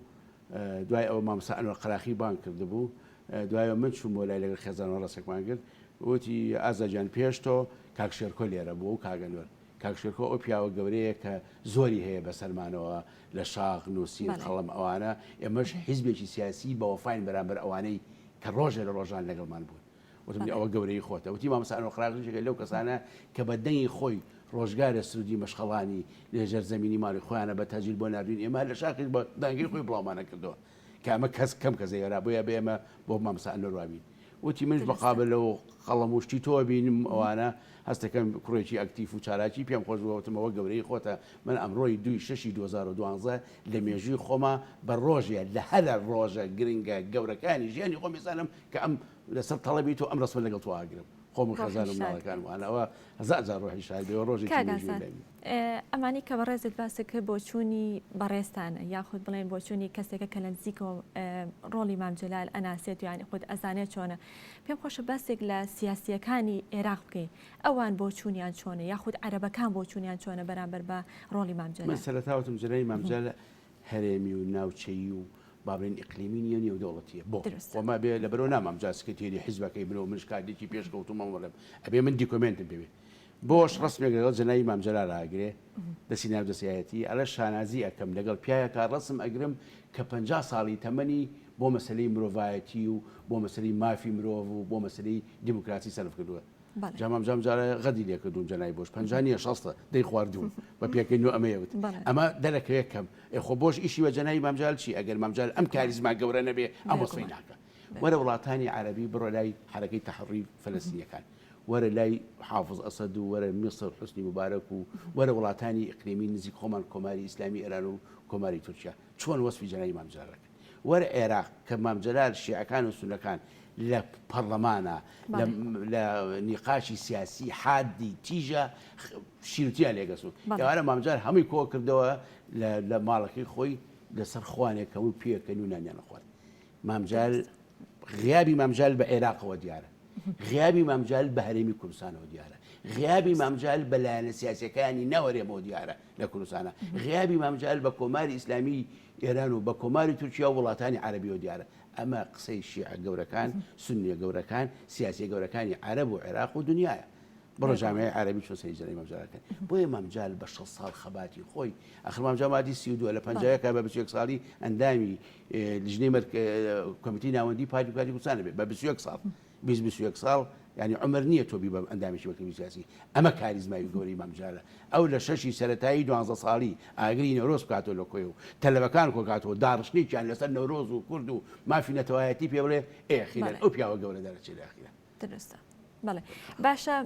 دوای ئەوە مامۆستا ئەنوەر قەراخی بان کرده بوو دوای من چووم بۆ لای لەگەڵ خێزانەوە ڕاستێکمان کرد وتی ئازاجان پێش تۆ کاک شێرکۆ لێرە بوو و کاگەنوەر کاک شێرکۆ ئەو پیاوە گەورەیە کە زۆری هەیە بەسەرمانەوە لە شاغ نووسین خەڵم ئەوانە ئێمەش حیزبێکی سیاسی بە وەفاین بەرامبەر ئەوانەی کە ڕۆژێ لە ڕۆژان لەگەڵمان بوون وتم ئەوە گەورەی خۆتە وتی مامۆستا ئەنوەر قەراخیشێکە لەو کەسانە کە بە دەنگی خۆی ڕۆژگارە سرودی مەشخەڵانی لێژەر زەمینی ماڵی خۆیانە بە تەجیل بۆ ناردوین ئێمە لە شاقی بە دەنگی خۆی بڵاومانە کردەوە کە ئەمە کەس کەم کەسەیەرا بۆیە بێ ئێمە بۆ مامۆستا ئەنوەر وابین وتی منش بەقابل لەو قەڵەموشتی تۆ بینم ئەوانە هەستەکەم کوڕێکی ئەکتیف و چالاکی پێم خۆش بووەوەتمەوە گەورەی خۆتە من ئەمڕۆی 2/6/2012 لە مێژووی خۆمە بە ڕۆژێ لە هەرە ڕۆژە گرنگە گەورەکانی ژیانی خۆم ێسانم کە ئەم لەسەر تەڵەبی تۆ ئەم ڕسمە لەگەڵ تو ئاگرم خۆم خەزانم ماڵەکان وانەوە هەزار ڕۆحی شایدەوە ڕۆژێکی ئەمانی کە بەڕێزت باسی کرد بۆ چوونی بەڕێستانە یاخود بڵێن بۆ چوونی کەسێکە کە لە نزیکەوە ڕۆڵی مام جەلال ئەناسێت و یانی خۆت ئەزانێت چۆنە پێم خۆشە بەسێک لە سیاسیەکانی عێراق بکەین ئەوان بۆ چوونیان چۆنە یاخود عەرەبەکان بۆ چوونیان چۆنە بەرامبەر بە ڕۆڵی مام جەلال من سەرەتاوتم جلەی مام جەلال هەرێمی و ناوچەیی و بابلین ئیقلیمی نیە نێودەوڵەتیە بۆ خۆما بێ لە بەرەوە نامام جاسکەتێری حیزبەکەی بنەوە منش کاتێکی پێشکەوتومە وەڵێم ئەبێ من دیکۆمنتم پێوێت بۆش ڕستمێک لەگەڵ جەنایی مام جەلال ئاگرێ دەسی ناو دەسیایەتی ئەلە شانازی ئەەکەم لەگەڵ پیاەکە ڕسم ئەگرم کە 50 ساڵی تەمەنی بۆ مەسلەی مرۆڤایەتی و بۆ مەسلەی مافی مرۆڤ و بۆ مەسلەی دیموکراسی سەرف کردووە جامام جارە غەدی لێ کردوون جەنای بۆش 50 شەستە دەی خواردوون بە پێکەی نو ئەمەیەوت ئەمە دەرەکە یەکەم خۆ بۆش ئیشی وە جەنایی مام جەلال چی ئەگەر مام جەلال ئەم کاریزما گەورە نەبێ ئەم وەسفەی ناکە وەرە وڵاتانی عەرەبی بڕۆ لای حرەکەی تەحڕیر فەلەستینیەکان وەرە لای حافظ ئەسەد و وەرە میسر حوسنی مبارەک و وەرە وڵاتانی ئیقلیمی نزیک خۆمان کۆماری ئیسلامی ئێران و کۆماری تورکیا چۆن وەسفی جەنایی مام جەلالەکە وەرە عێراق کە مام جەلال شیعەکان و سونەکان لە پەرلەمانە لە نیقاشی سیاسی حادی تیژە شیرتیان لێگەسون ئێوارە مام جەلال هەمووی کۆ کردەوە لە ماڵەکەی خۆی لەسەر خوانێک هەموو پێکەن و نانیان خوارد مام جەلال غیابی مام جەلال بە عێراقەوە دیارە غیابی مام جەلال بە هەرێمی کوردستانەوە دیارە غیابی مام جەلال بە لایەنە سیاسیەکانی نەوەرێمەوە دیارە لە کوردستانە غیابی مام جەلال بە کۆماری ئیسلامی ئێران و بە کۆماری تورکیا و وڵاتانی عەرەبیەوە دیارە ئەمە قسەی شیعە گەورەکان سونیە گەورەکان سیاسی گەورەکانی عەرەب و عێراق و دنیاە بڕۆ جامعەی عەرەبی چۆن سەری جەنایی مام جەلالەکەن بۆیە مام جەلال بە 6 ساڵ خەباتی خۆی ئەخر مام جەلال مادی 32 لە 50 بە 21 ساڵی ئەندامی لژنەی کۆمیتەی ناوەندی پارتی کوردستان بێت بە 21 ساڵ 21 ساڵ ینی عمر نییە تۆ بی بە ئەندامێکی وەکیلی سیاسی ئەمە کاریزمای گەورەی مام جەلالە ئەو لە شەشی سەرەتایی 12 ساڵی ئاگری نەورۆز بکاتەوە لە کۆی و تەلەبەکان کۆکاتەوە داڕشتێکیان لەسەر نەورۆز و کورد و مافی نەتەوایەتی پێ بڵێ ئێخیرە ئەو پیاوە گەورە دەرەچێت ئاخیرە درستە بەڵێ باشە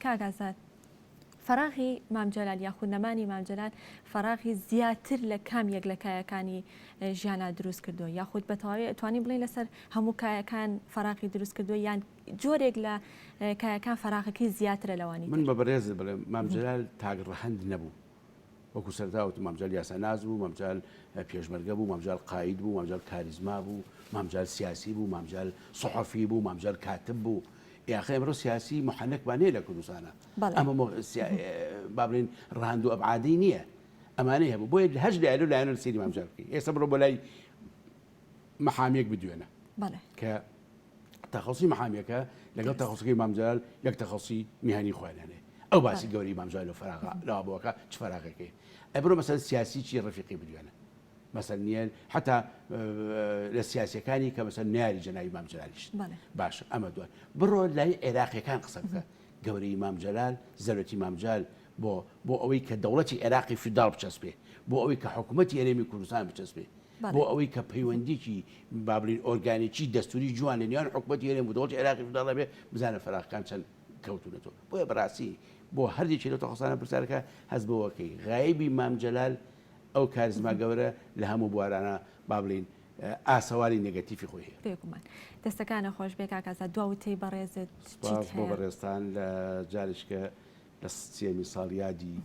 کاگازات فەراغی مام جەلال یاخود نەمانی مام جەلال فەراغی زیاتر لە کامیەک لە کایەکانی ژیانە دروست کردووە یاخود بە تەواوی توانی بڵێن لەسەر هەموو کایەکان فەراغی دروست کردووە یان جۆرێک لە کایەکان فەراغەکەی زیاترە لەوانی من بە بەڕێز بڵێم مام جەلال تاگڕەهەند نەبوو وەکو سەرتاوت مام جەلال یاساناز بوو مام جەلال پێشمەرگە بوو مام جەلال قاید بوو مام جەلال کاریزما بوو مام جەلال سیاسی بوو مام جەلال سوحەفی بوو مام جەلال کاتب بوو یاخی ئەمڕۆ سیاسی محەنەکبانەیە لە کوردستانە ئەمە بابلین ڕاند و ئەبعادی نییە ئەمانەی هەبوو بۆیە هەج لایەن لایەنە سەیری مام جەلال بکەی ئێستا بڕۆ بۆ لای مەحامێک بدوێنە کە تەخەڵوسی مەحامێکە لەگەڵ تەخەڵوسەکەی مام جەلال یەک تەخەڵوسی میهانی خوێنانێ ئەو باسی گەوری مام جەلال و فەراغا لەوابەوەکە چ فەراغەکەی ئەبرۆ مەسەلەن سیاسی چی ڕەفیقی بدوێنە مثلا نیان حتا لە سیاسەکانی کە مەسەن نیاری جەنایی مام جەلالیش باش ئەمە دوای بڕۆ لای عێراقیەکان قسە بکە گەورەی مام جەلال زەرەتی مام جەلال بۆ ئەوەی کە دەوڵەتی عێراقی فیدال بچەسبێ بۆ ئەوەی کە حکوومەتی هەرێمی کوردستان بچەسبێ بۆ ئەوەی کە پەیوەندیکی بابلین ئۆرگانیکی دەستوری جوان لە نێوان حکوومەتی هەرێم و دەوڵەتی عێراقی فیدال بێ بزانە فەراغەکان چەند کەوتونەتەوە بۆیە بەڕاستی بۆ هەردێکی لەو تەخەڵسانە پرسیارەکە هەست بەوەکەی غایبی مام جەلال ئەو کاریزما گەورە لە هەموو بوارانە بابلین ئاسەواری نێگەتیفی خۆی هەیە پێکمان دەستەکانە خۆش بێ کاکەزاد دواوتەی بەڕێزت بۆ بەڕێستان لە جارشکە لە سێمی ساڵ یادی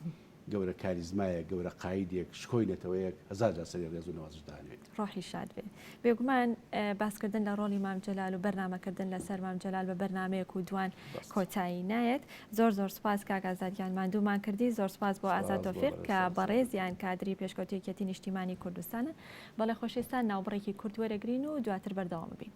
گەورە کاریزمایە گەورە قایدێک شکۆی نەتەوەیەک هەزار جار سەری ڕێز و نەوازش دانوێت ڕۆحی شاد بێ بێگومان باسکردن لە ڕۆڵی مام جەلال و بەرنامەکردن لەسەر مام جەلال بە بەرنمەیەک و دوان کۆتایی نایەت زۆر سوپاس کاکەزادیان ماندوومان کردی زۆر سوپاس بۆ ئازاد تۆفیق کە بەڕێزیان کادری پێشکەوتێکەتی نیشتیمانی کوردستانە بەڵێ خۆشەویستان ناوبڕێکی کورد وەرەگرین و دواتر بەردەوام بین.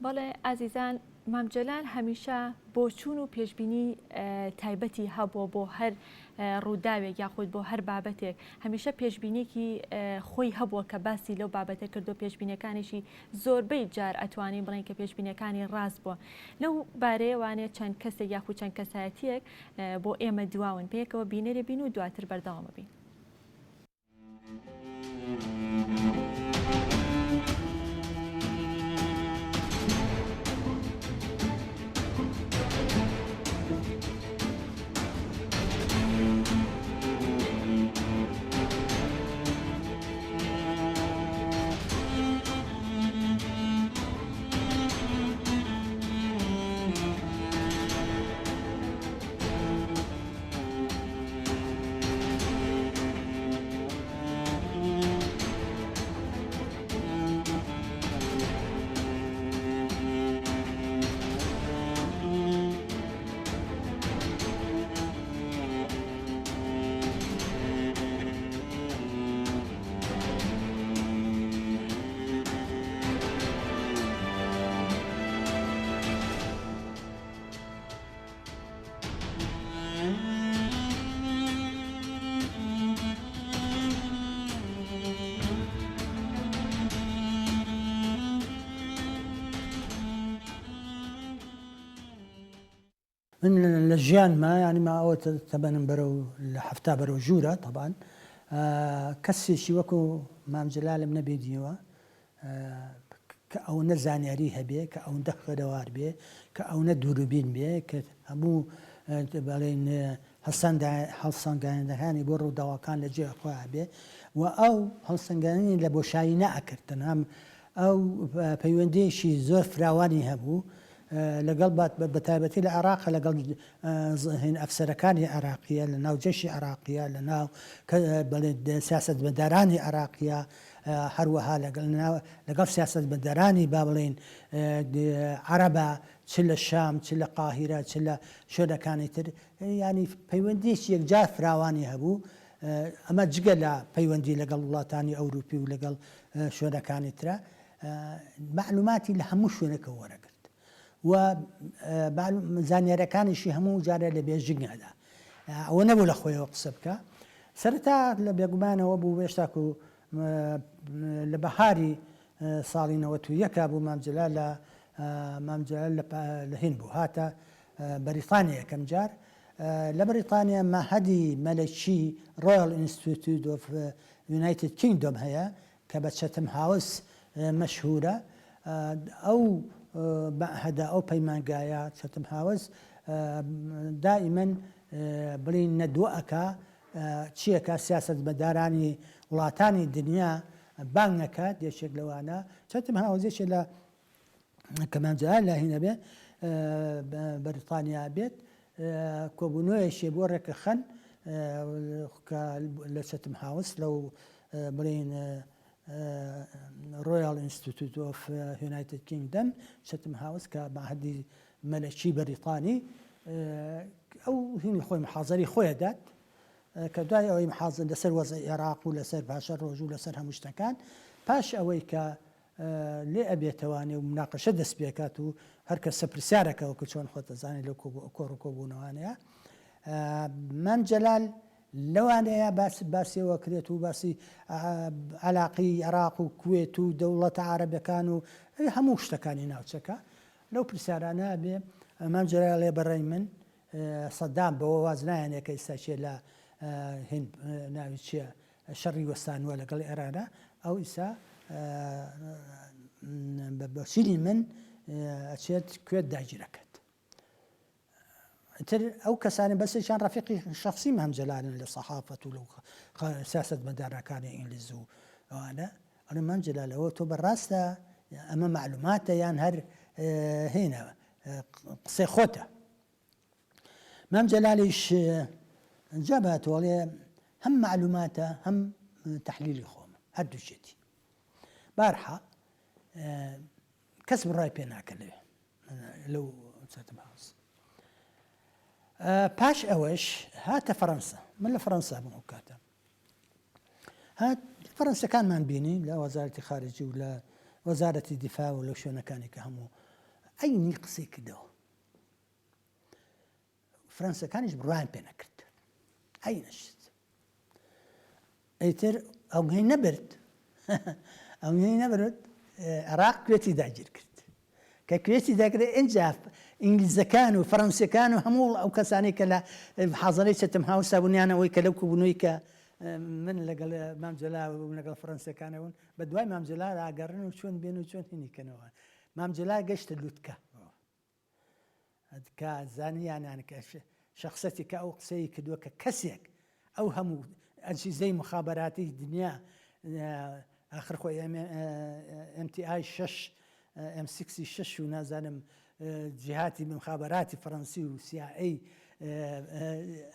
بەڵێ ئازیزان مام جەلال هەمیشە بۆ چوون و پێشبینی تایبەتی هەبووە بۆ هەر ڕووداوێک یاخود بۆ هەر بابەتێک هەمیشە پێشبینێکی خۆی هەبووە کە باسی لەو بابەتە کردو پێشبینەکانیشی زۆربەی جار ئەتوانین بڵێن کە پێشبینەکانی ڕاست بووە لەو بارەیەوانێت چەند کەسێک یاخود چەند کەسایەتیەک بۆ ئێمە دواون پێکەوە بینەرێ بین و دواتر بەردەوامە بین. من لجيان ما يعني ما أو تبان برو لحفتا برو جورا طبعا كسي شي وكو مام جلال من بيديوا كأو نزانياري هبي كأو ندخل دوار بي كأو ندوربين بي كأبو بالين هلسان قاين دهاني برو دواكان لجي أخوة بي وأو هلسان قاين لبوشاينا أكرتن هم أو بيوندي شي زور فراواني هبو لەگەڵ بەتایبەتی لە عێراق لەگەڵ هین ئەفسەرەکانی عێراقیە لە ناو جەشی عێراقیە لە ناو سیاسەتمەدارانی عێراقیە هەروەها لەگەڵ سیاسەتمەدارانی با بڵێن عەرەبە چ لە شام چ لە قاهیرە چ لە شوێنەکانی تر ینی پەیوەندیش یەکجار فراوانی هەبوو ئەمە جگە لە پەیوەندی لەگەڵ وڵاتانی ئەوروپی و لەگەڵ شوێنەکانی ترە معلوماتی لە هەموو شوێنەکە وەرەگرت و زانیاریەکانیشی هەموو جارە لە بێژنگادا ئەوە نەبوو لە خۆیەوە قسە بکە سەرەتا لە بێگومانەوە بوو هێشتا و لە بەهاری ساڵی 91 بوو مام جەلال لە هین بوو هاتە بەریتانیا یەکەم جار لە بەریتانیا مەهەدی مەلەکی ڕۆیال ئینستیتیوت ئۆف یونایتد کینگدۆم هەیە کە بە چەتەم هاوس مەشهورە ئەو هەدا ئەو پەیمانگایە چەتەم هاوس دائیمەن بڵین نەدووەکە چیەکە سیاسەتمەدارانی وڵاتانی دنیا بانگ نەکات یەکێک لەوانە چەتەم هاوزێکێ لە کە مام جەلال لە هینە بێ بەریتانیا بێت کۆبوونەوەیەشێ بۆ ڕێکەخەن لە چەتەم هاوس لەو بڵین رويال انستيتوت اوف يونايتد كينغدم چەتەم هاوس کە معهدی مەلەکی بەریتانی ئەو هینی خۆی محازەری خۆیە دات کە دوای ئەوەی محازن لەسەر وەزعی عێراق و لەسەر باشە ڕۆژ و لەسەر هەموو شتەکان پاش ئەوەی کە لێ ئەبێتەوانێ و مناقەشە دەست پێکات و هەر کەسە پرسیارەکەەوە کە چۆن خۆتە زانێت لە کۆڕ و کۆبوونەوانەیە مام جەلال لەوانەیە باسیەوە کرێت و باسی عەلاقی عێراق و کوێت و دەوڵەتە عەرەبەکان و هەموو شتەکانی ناوچەکە لەو پرسیارانە بێ مام جەلال لێ بەڕێی من سەدام بەوە واز نایەنێ کە ئێستاچێ لە هند ناوی چییە شەڕی وەستانوە لەگەڵ ئێرانە ئەو ئیسا بەچینی من ئەچێت کوێت داگیرەکەت تر ئەو کەسانی بەسێکیان ڕەفیقی شەخسی مام جەلالن لە سەحافەت و لەو سیاسەتمەدارەکانی ئینگلیز و ئەوانە ئەڵێ مام جەلال ئەوە تۆ بەڕاستە ئەمە معلوماتە یان هەر هێنە قسەی خۆتە مام جەلالیش جا باتوەڵێ هەم معلوماتە هەم تەحلیلی خۆمە هەردووچێتی بارحە کەس بڕای پێ ناکە لەو چەتەم هاوس پاش ئەوەش هاتە فەڕەنسا من لە فەڕەنسا بووم ئەو کاتە هات فەڕەنسیەکانمان بینی لە وەزارەتی خارجی و لە وەزارەتی دیفاع و لەو شوێنەکانی کە هەموو ئەینی قسەی کردەوە فەرەنسەکانیش بڕوایان پێ نەکرد ئەی نەشت ئەیتر ئەوهی نەبرد ئەوهی نەبرد عێراق کوێتی داگیر کرد کە کوێتی داگرێت ئینجا ئینگلیزەکان و فەڕەنسیەکان و هەموو ئەو کەسانی کە لە حەزەرەی چەتەم هاوسا بوونیانەوەی کە لەو کوبوونەوەی کە من لەگەڵ مام جەلال و لەگەڵ فەڕەنسیەکانەوەن بە دوای مام جەلال ئاگەڕن و چۆن بێن و چۆن هینیکەنەوە مام جەلال گەشتە لووتکە کە زانیانیان کە شخصەتی کە ئەو قسەی کردووە کە کەسێک ئەو هەموو ئەجیزەی مخابەراتی دنیا آخر خۆی MTI 6 M6 6 و نازانم جهاتی مخابەراتی فەڕەنسی و CIA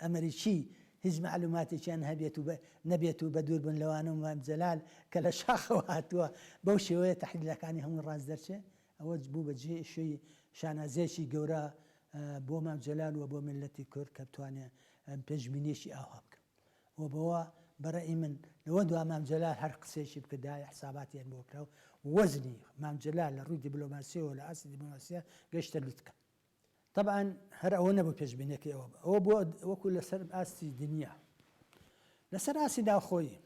ئەمریکی هیچ معلوماتێکیان هەبێت و نەبێت و بە دوور بن لەوانە و مام جەلال کە لە شاخەوە هاتووە بەو شێوەیە تەحلیلەکانی هەموو ڕاست دەرچێ ئەوە بوو بە شوێی شانازێکی گەورە بۆ مام جەلال و بۆ ملەتی کورد کە بتوانێت پێشبینیێکی ئاوا بکە و بەوە بەڕێی من لەوە دوا مام جەلال هەر قسێکی بکردای حساباتیان بۆ کرا و وەزنی مام جەلال لە ڕووی دیبلۆماسیەوە لە ئاسی دیبلۆماسیە گەشتە لووتکە طبعا هەر ئەوە نەبوو پێشبینێکی ئەوە بۆ وەکو لەسەر ئاستی دنیا لەسەر ئاسی داخۆیی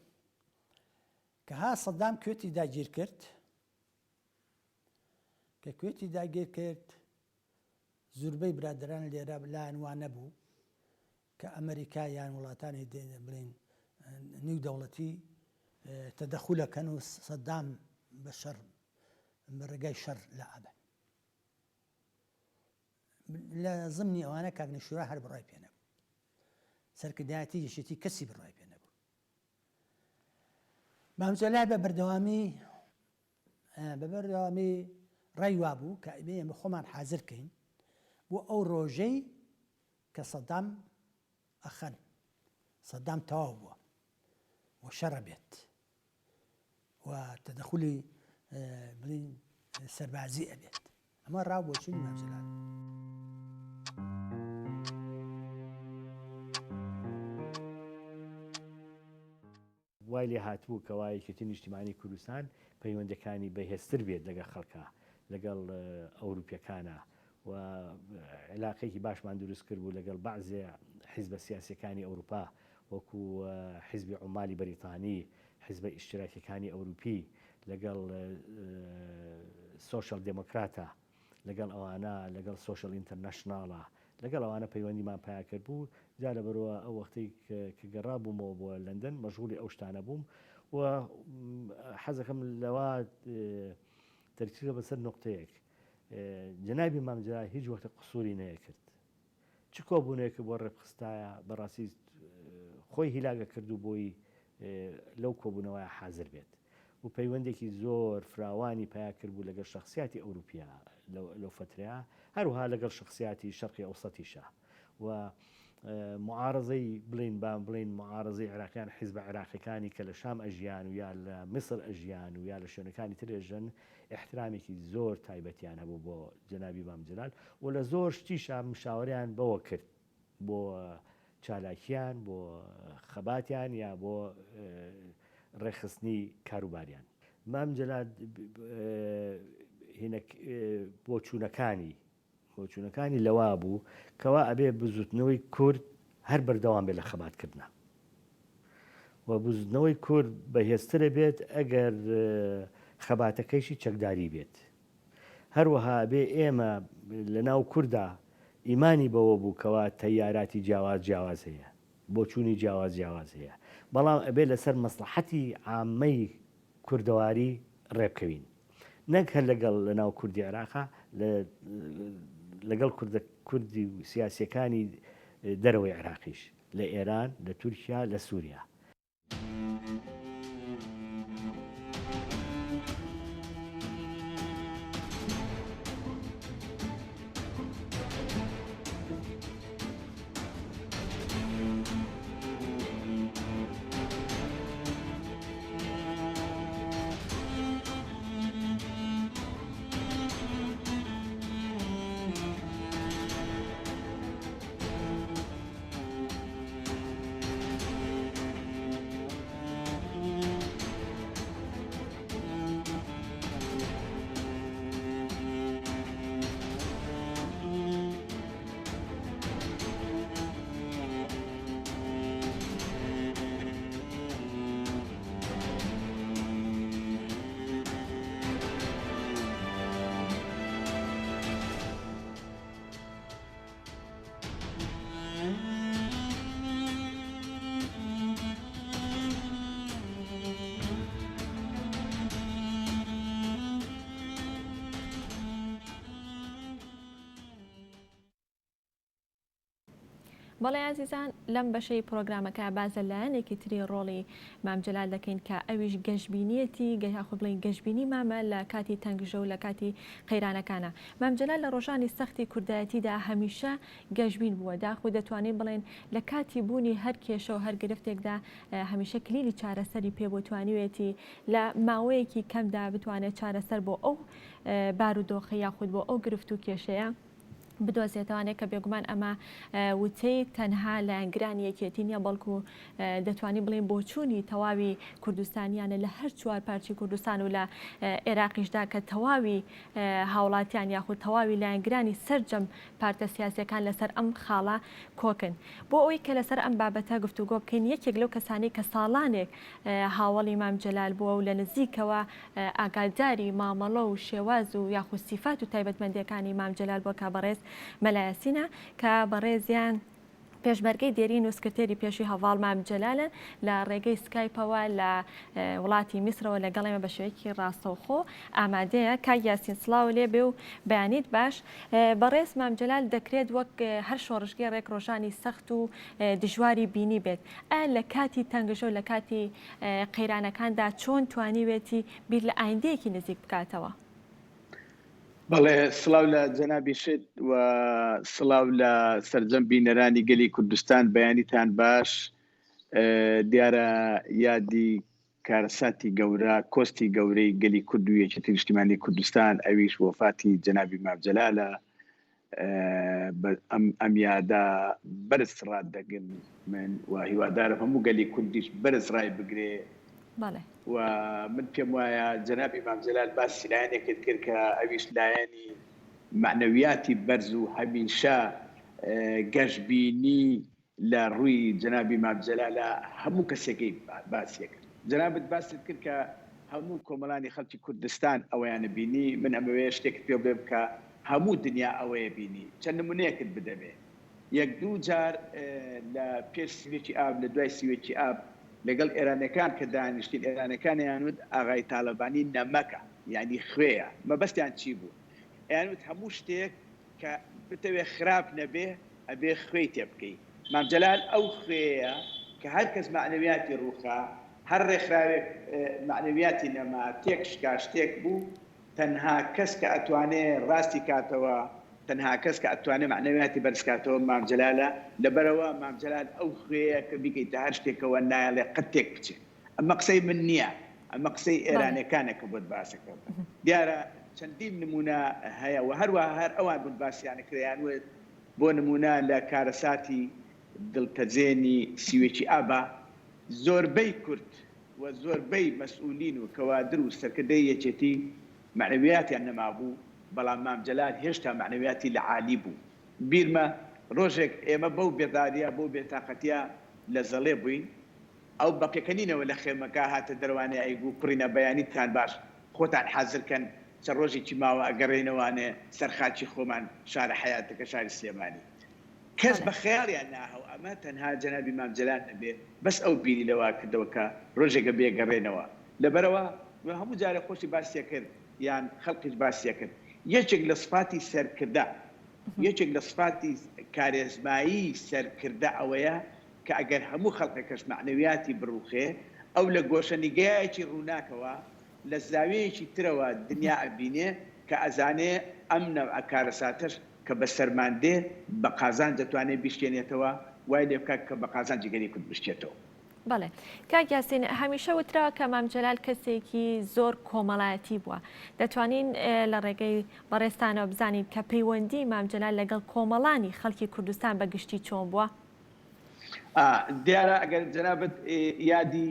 کە ها سەدام کوێتی داگیر کرد کە کوێتی داگیر کرد زوربەی برادران لێرە لایەن وان نەبوو کە ئەمریکا یان وڵاتانی بڵین نیو دەوڵەتی تەدەخولەکەن و سەدام بە شەڕ بە ڕێگای شەڕ لە ئابن لە زمنی ئەوانە کاکنیشورا هەر بڕای پێ نەبوو سەرکردایەتی یەشێتی کەسی بڕای پێ نەبوو مام جەلال بە بەردەوامی ڕای وابوو کە ئێمە خۆمان حازر کەین بۆ ئەو ڕۆژەی کە سەدام ئەخەن سەدام تەواو بووە و شەڕە بێت و تەدەخولی بڵین سەربازی ئەبێت ئەمە ڕاو بۆ چوونی مام جەلال وای لێ هاتبوو کە وایەکێتی نیشتیمانی کوردستان پەیوەندەکانی بەهێزتر بێت لەگەڵ خەڵکە لەگەڵ ئەوروپیەکانە و علاقەیەکی باشمان دروست کرد بوو لەگەڵ بەعزێ حیزبە سیاسیەکانی ئەوروپا وەکو حیزبی عومالی بەریتانی حیزبە ئیشتراکیەکانی ئەوروپی لەگەڵ سۆشەل دموکراتە لەگەڵ ئەوانە لەگەڵ سۆشەل ئینتەرنەشناڵە لەگەڵ ئەوانە پەیوەندیمان پیا کرد بوو جا لەبەرەوە ئەو وەختەی کە گەڕابوومەوە بۆ لەندەن مەشغوڵی ئەو شتانە بووم و حەزەکەم لەوە تەرکیزە بەسەر نقطەیەک جەنابی مام جەلال هیچ وەختە قسووری نەیەکرد چ کۆبوونەیەکە بۆ ڕێبخستایە بەڕاستی خۆی هیلاگە کردو بۆی لەو کۆبوونەوەی حازر بێت و پەیوەندێکی زۆر فراوانی پیا کرد بوو لەگەڵ شخصیاتی ئەوروپیا لەو فترەیە هەروها لەگەڵ شخصیاتی شەرقی ئەوسەتیشە و معارضەی بڵین معارضەی عێراقیان حیزبە عێراقیەکانی کە لە شام ئەژیان و یا لە میسر ئەژیان و یا لە شوێنەکانی ترێژن احترامێکی زۆر تایبەتیان هەبوو بۆ جەنابی مام جەلال و لە زۆر شتیشە مشاوەریان بەوە کرد بۆ چالاکیان بۆ خەباتیان یا بۆ ڕێخستنی کاروباریان مام جەلال بۆ چوونەکانی لەوا بوو کەوا ئەبێ بزوتنەوەی کورد هەر بەردەوام بێت لە خەباتکردنە و بزوتنەوەی کورد بەهێزترە بێت ئەگەر خەباتەکەیشی چەکداری بێت هەروەها بێ ئێمە لە ناو کووردا ئیمانی بەوە بوو کەوا تەیاراتی جیاواز هەیە بۆ چوونی جیاواز هەیە بەڵام ئەبێ لەسەر مەسلحەتی عامەی کوردەواری ڕێبکەوین نەک هەر لەگەڵ لە ناو کوردی عێراقا لەگەڵ کوردی سیاسیەکانی دەرەوەی عێراقیش لە ئێران لە تورکیا لە سووریا بەڵێ عزیزان لەم بەشەی پرۆگرامەکە بازە لایەنێکی تری ڕۆڵی مام جەلال دەکەین کە ئەویش گەشتبینیەتی گەیاخۆ بڵین گەشتبینی مامە لە کاتی تەنگژە و لە کاتی قەیرانەکانە. مام جەلال لە ڕۆژانی سەختی کوردایەتیدا هەمیشە گەشتبین بووە، داخۆ دەتوانین بڵێن لە کاتی بوونی هەر کێشە و هەر گرفتێکدا هەمیشە کلیلی چارەسەری پێ بۆ توانیوێتی لە ماوەیەکی کەمدا بتوانێت چارەسەر بۆ ئەو بارودۆخە یاخود بۆ ئەو گرفت و کێشەیە بدۆزێتوانێت کە بێگومان ئەمە وتەی تەنها لایەنگرانی یەکێتی نیە بەڵکو دەتوانین بڵێن بۆچوونی تەواوی کوردستانیانە لە هەر چوار پارچی کوردستان و لە عێراقیشدا کە تەواوی هاوڵاتیان یاخود تەواوی لایەنگرانی سەرجەم پارتە سیاسیەکان لەسەر ئەم خاڵە کۆکن. بۆ ئەوەی کە لەسەر ئەم بابەتە گفتوگۆ بکەین یەکێک لەو کەسانی کە ساڵانێک هاوڵی مام جەلال بووە و لە نزیکەوە ئاگاداری مامەڵە و شێواز و یاخود سیفات و تایبەتمەندیەکانی مام جەلال بۆ کابڕێز مەلایەسینە کە بەڕێزیان پێشبەرگەی دێری نووسکرتێری پێشووی هەڤاڵ مام جەلالن لە ڕێگەی سکایپەوە لە وڵاتی میسرەوە لەگەڵێمە بە شێوەیەکی ڕاستەوخۆ ئامادەیە. کاک یاسین سڵاو لێ بێ و بەیانیت باش. بەڕێز مام جەلال دەکرێت وەک هەر شۆڕژگەی ڕێک ڕۆژانی سەخت و دژواری بینی بێت. ئایا لە کاتی تەنگژە و لە کاتی قەیرانەکاندا چۆن توانیوێتی بیر لە ئایندەیەکی نزیک بکاتەوە؟ بەڵێ سڵاو لە جەنابی شت و سڵاو لە سەرجەم بینەرانی گەلی کوردستان بەیانیتان باش. دیارە یادی کارەساتی گەورە کۆستی گەورەی گەلی کورد و یەکێتی نیشتیمانی کوردستان ئەویش وفاتی جەنابی مام جەلالە. ئەم یادا بەرز ڕات دەگەن من و هیوادارم هەموو گەلی کوردیش بەرز ڕای بگرێ. و من پێم وایە جەنابی مام جەلال باسی لایەنێکت کرد کە ئەویش لایەنی معنەویاتی بەرز و هەمیشە گەشتبینی لە ڕووی جەنابی مام جەلالە هەموو کەسێکی باسیە کرد. جەنابەت باست کرد کە هەموو کۆمەڵانی خەڵکی کوردستان ئەوەیانە بینی. من ئەمەوەیە شتێکت پێ بڵێم کە هەموو دنیا ئەوەیە بینی. چەند نمونەیەکت بدەمێ. یەک دوو جار لە پێش سیوێکی ئاب لە دوای سیوێکی ئاب لەگەڵ ئێرانەکان کە دانیشتین ئێرانەکان یانوت ئاغای تاالبانی نەمەکە یعنی خوێیە مەبەستیان چی بوو؟ یانوت هەموو شتێک کە بتەوێ خراپ نەبێ ئەبێ خوێی تێ بکەی. مام جەلال ئەو خوێیە کە هەر کەس معنەویاتی ڕووخا هەر ڕێکخراوێک معنەویاتی نەما تێک شکا شتێک بوو تەنها کەس کە ئەتوانێت ڕاستی کاتەوە تەنها کەس کە ئەتوانێت معنەویاتی بەرزکاتەوە مام جەلالە. لەبەرەوە مام جەلال ئەو خوێیە کە بیکەیتە هەر شتێکەوە نایڵێ قەت تێک بچێت. ئەمە قسەی من نییە، ئەمە قسەی ئێرانەکانە کە بۆت باسەکە. دیارە چەندین نمونە هەیە و هەروەها هەر ئەوان بوون باسییانە کریانوێت. بۆ نمونە لە کارەساتی دڵتەجێنی سیوێکی ئابا زۆربەی کورد و زۆربەی مەسئولین و کەوادر و سەرکردەی یەکێتی معنەویاتیان نەمابوو، بەڵام مام جەلال هێشتا معنەویاتی لە عالی بوو. بیرمە ڕۆژێک ئێمە بەو بێداریە بۆ بێتاقەتیە لە زەڵێ بووین، ئەو بەپێکەنینەوە لە خێمەکە هاتە دەروانێ ئەیگو کوڕینە بەیانیتان باش خۆتان حازرکەن چە ڕۆژێکی ماوە ئەگەڕێنەوانێ سەرخاچی خۆمان شارە حیاتەکە شاری سلێمانی. کەس بە خەیاڵیان ناهەو ئەمە تەنها جەنابی مام جەلال نەبێ بەس ئەو بینی لەوە کردەوە کە ڕۆژێکە بێگەڕێنەوە. لەبەرەوە هەموو جارە خۆشی باسیە کرد یان خەڵقیش باسیە کرد. یەکێک لە سفاتی سەرکردە یەکێک لە سفاتی کارێزمایی سەرکردە ئەوەیە کە ئەگەر هەموو خەڵقێکەش معنەویاتی بڕوخێ ئەو لە گۆشەنیگایەکی ڕووناکەوە لە زاویەیەکی ترەوە دنیا ئەبینێ کە ئەزانێ ئەم نەوع کارەساتەش کە بە سەرماندێ بە قازان دەتوانێت بیشتێنێتەوە وای لێ بکات کە بە قازان جگەری کورد بشتێتەوە. بەڵێ کاک یاسین هەمیشە وتراوە کە مام جەلال کەسێکی زۆر کۆمەڵایەتی بووە. دەتوانین لە ڕێگەی بەڕێستانەوە بزانین کە پەیوەندی مام جەلال لەگەڵ کۆمەڵانی خەڵکی کوردستان بە گشتی چۆن بووە؟ دیارە ئەگەر جەنابەت یادی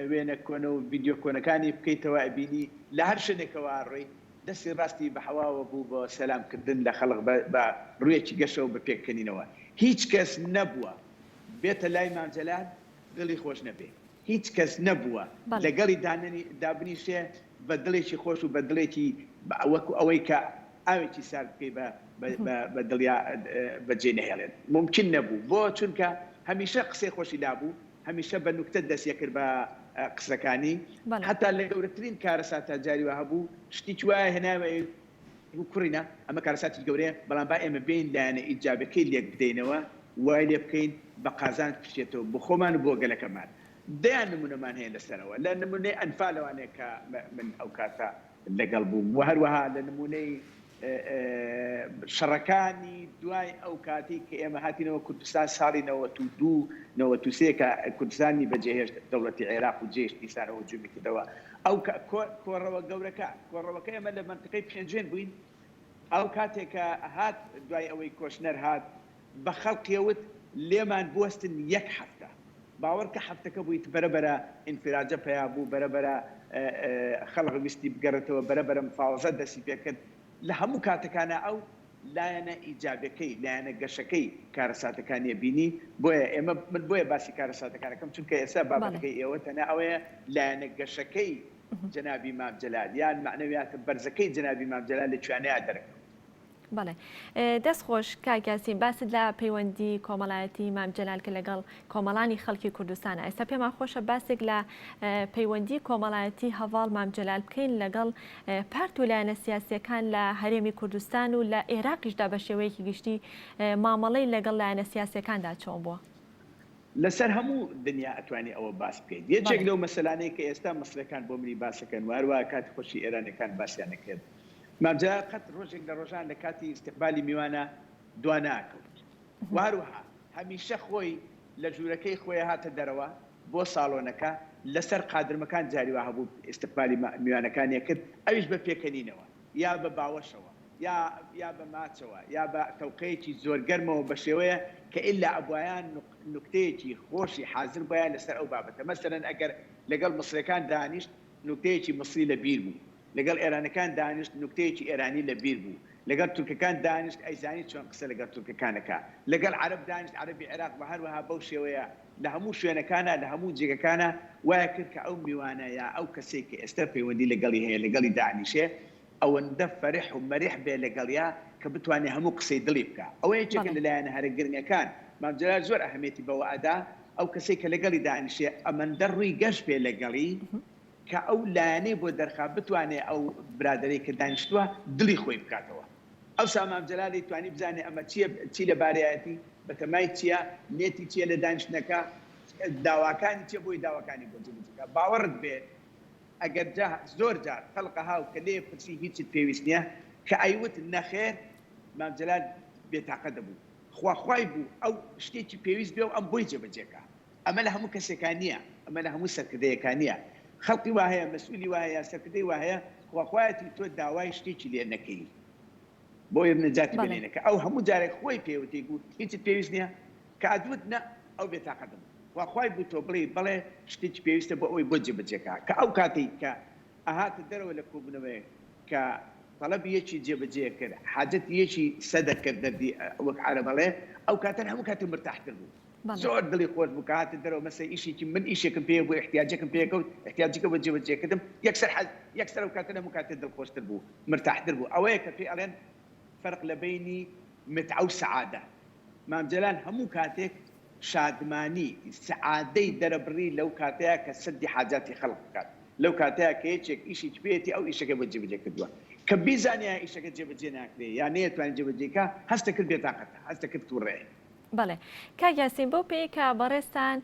وێنە کۆنە و ڤیدیۆ کۆنەکانی بکەیتەوە ئەبینی لە هەر شوێنێکەوە ڕێی دەستی ڕاستی بە حەواوە بوو بۆ سەلامکردن لە خەڵق بە ڕوویەکی گەشەوە بە پێککەنینەوە. هیچ کەس نەبووە بێتە لای مام جەلال دڵی خۆش نەبێ. هیچ کەس نەبووە لەگەڵی دابنیشێ بە دڵێکی خۆش و بە دڵێکی وەکو ئەوەی کە ئاوێکی سارد بکەی بە دڵیا بەجێ نەهێڵێت. ممکن نەبوو بۆ چونکە هەمیشە قسەی خۆشی دابوو، هەمیشە بە نوکتە دەستیە کرد بە قسەکانی. حتا لە گەورەترین کارەساتە جاریوە هەبوو شتێکی وایە هێناوە کوڕینە ئەمە کارەساتی گەورەیە بەڵام با ئێمە بین لایەنە ئیجابەکەی لێک بدەینەوە وای لێ بکەین بە قازان پشێتەوە بۆ خۆمان و بۆ گەلەکەمان دەیان نمونەمان هەیە لەسەرەوە لە نمونەی ئەنفالەوانەیە کە من ئەو کاتە لەگەڵ بووم و هەروەها لە نمونەی شەڕەکانی دوای ئەو کاتی کە ئێمە هاتینەوە کوردستان ساڵی 92 کە کوردستانی بەجێهێشت دەوڵەتی عێراق و جێشتی سارەوە هجوومی کردەوە ئەو کۆڕەوە گەورەکە کۆڕەوەکە ئێمە لە منطقەی پێنجێن بووین ئەو کاتێکە هات دوای ئەوەی کۆشنەر هات بە خەڵقیەوت لێمان بوەستن یەک هەفتە باوەڕ کە هەفتەکە بوویت بەرەبەرە ئینفراجە پیا بوو بەرەبەرە خەڵق ویستی بگەڕێتەوە بەرەبەرە مفاوەزە دەستی پێکرد لە هەموو کاتەکانە ئەو لایەنە ئیجابەکەی لایەنە گەشەکەی کارەساتەکانی بینی بۆیە ئێمە من بۆیە باسی کارەساتەکانەکەم چونکە ئێستا بابەتەکەی ئێوە تەنها ئەوەیە لایەنە گەشەکەی جەنابی مام جەلال یان معنەویاتە بەرزەکەی جەنابی مام جەلال لە کوێنەیە دەرەکەوت. بەڵێ دەست خۆش کاکیاسین باست لە پەیوەندی کۆمەڵایەتی مام جەلال کە لەگەڵ کۆمەڵانی خەڵکی کوردستانە ئێستا پێمان خۆشە باسێک لە پەیوەندی کۆمەڵایەتی هەواڵ مام جەلال بکەین لەگەڵ پارت و لایەنە سیاسیەکان لە هەرێمی کوردستان و لە عێراقیشدا بە شێوەیەکی گشتی مامەڵەی لەگەڵ لایەنە سیاسیەکاندا چۆن بووە؟ لەسەر هەموو دنیا ئەتوانی ئەوە باس بکەیت یەکێک لەو مەسەلانەی کە ئێستا مەسلەکان بۆ منی باسەکەن وهروە کاتی خۆشی ئێرانەکان باسییانە کرد مام جەلال قەت ڕۆژێک لە ڕۆژان لە کاتی استقبالی میوانە دوا ناکەوت وهروەها هەمیشە خۆی لە ژوورەکەی خۆی هاتە دەرەوە بۆ ساڵۆنەکە لەسەر قادرمەکان جاریوە هەبوو استقبالی میوانەکانی کرد ئەویش بە پێکەنینەوە یا بە باوەشەوە یا بە ماچەوە یا بە تەوقەیەکی زۆر گەرمەوە بە شێوەیە کە ئللا ئەبوایان نوکتەیەکی خۆشی حاضر بۆیان لەسەر ئەو بابەتە مەسەرەن ئەگەر لەگەڵ مەسرەکان دانیشت نوکتەیەکی مەسری لە بیر بوو لەگەڵ ئێرانەکان دانیشت نوکتەیەکی ئێرانی لە بیر بوو لەگەڵ تورکەکان دانیشت ئەیزانی چۆن قسە لەگەڵ تورکەکانەکە لەگەڵ عەرەب دانیشت عەرەبی عێراق بە هەروەها بەو شێوەیە لە هەموو شوێنەکانە لە هەموو جێگەکانە وایە کرد کە ئەو میوانە یا ئەو کەسێک کە ئێستا پەیوەندی لەگەڵی هەیە لەگەڵی دانیشێ ئەوەندە فەرح و مەریح بێ لەگەڵیا کە بتوانێت هەموو قسەی دڵی بکە ئەوە یەکێک لەلایەنە هەرە گرنگەکان مام جەلال زۆر ئەهەمێتی بەوە ئەدا ئەو کەسێک کە لەگەڵی دانیشێ ئەمەندە ڕووی گەشت پێ لەگەڵی کە ئەو لایەنەی بۆ دەرخا بتوانێت ئەو برادەرەی کە دانیشتووە دڵی خۆی بکاتەوە ئەوسا مام جەلالی توانی بزانێ ئەمە چی لە بارەیەتی بەتەمای چییە نێتی چییە لە دانیشتنەکە داواکانی چیە بۆی داواکانی بۆ جوڵجەکە باوەڕت بێت ئەگەر زۆر جار خەڵقە هاو کە لێ پرسی هیچت پێویست نییە کە ئەیوت نەخێر مام جەلال بێتاقە دەبوو خواخوای بوو ئەو شتێکی پێویست بێ و ئەم بۆی جێبەجێکە ئەمە لە هەموو کەسێکان نییە ئەمە لە هەموو سەرکردەیەکان نییە خەڵقی وایە مەسئولی وایە سەرکردەی وایە خواخوایەتی تۆ داوای شتێکی لێ نەکەی بۆیە نەجاتی بێنێنەکە ئەو هەموو جارێک خۆی پێوتی بوو هیچت پێویست نییە کە ئەدوت نە ئەو بێتاقە دەبوو خواخوای بوو تۆ بڵێ شتێکی پێویستە بۆ ئەوی بۆ جێبەجێکە کە ئەو کاتێک کە ئاهاتە دەرەوە لە کۆبوونەوەی کە طلب یەکی جێبەجێ کرد حاجەت یەکی سەدە کرد دەردی وەک عەرەبەڵێ ئەو کاتەن هەموو کاتێ مرتاحتر بوو زۆر دڵی خۆش بوو کە هاتە دەرەوە مەسەی ئیشێکی من ئیشێکم پێ بوو احتیاجەکەم پێکەوت احتیاجەکە بۆ جێبەجێکردم یەکسەر ئەو کاتە هەموو کاتێ دڵخۆشتر بوو مرتاحتر بوو ئەوەیە کە پێ ئەڵێن فەرق لە بەینی متعە و سەعادە مام جەلال هەموو کاتێک شادمانی سەعادەی دەرەبڕی لەو کاتەیە کە سەدی حاجاتی خەڵق بکات لەو کاتەیە کە یەکێک ئیشی بێتی ئەو ئیشەکە بۆ جێبەجێ کردووە کە بیزانیا ئیشەکە جێبەجێ ناکرێ یان نەیەتوانێت جێبەجێکە هەستە کرد بێتاقەتە هەستە کرد تووڕێ بەڵێ کاگیاسین بۆ پێیکە بەڕێستان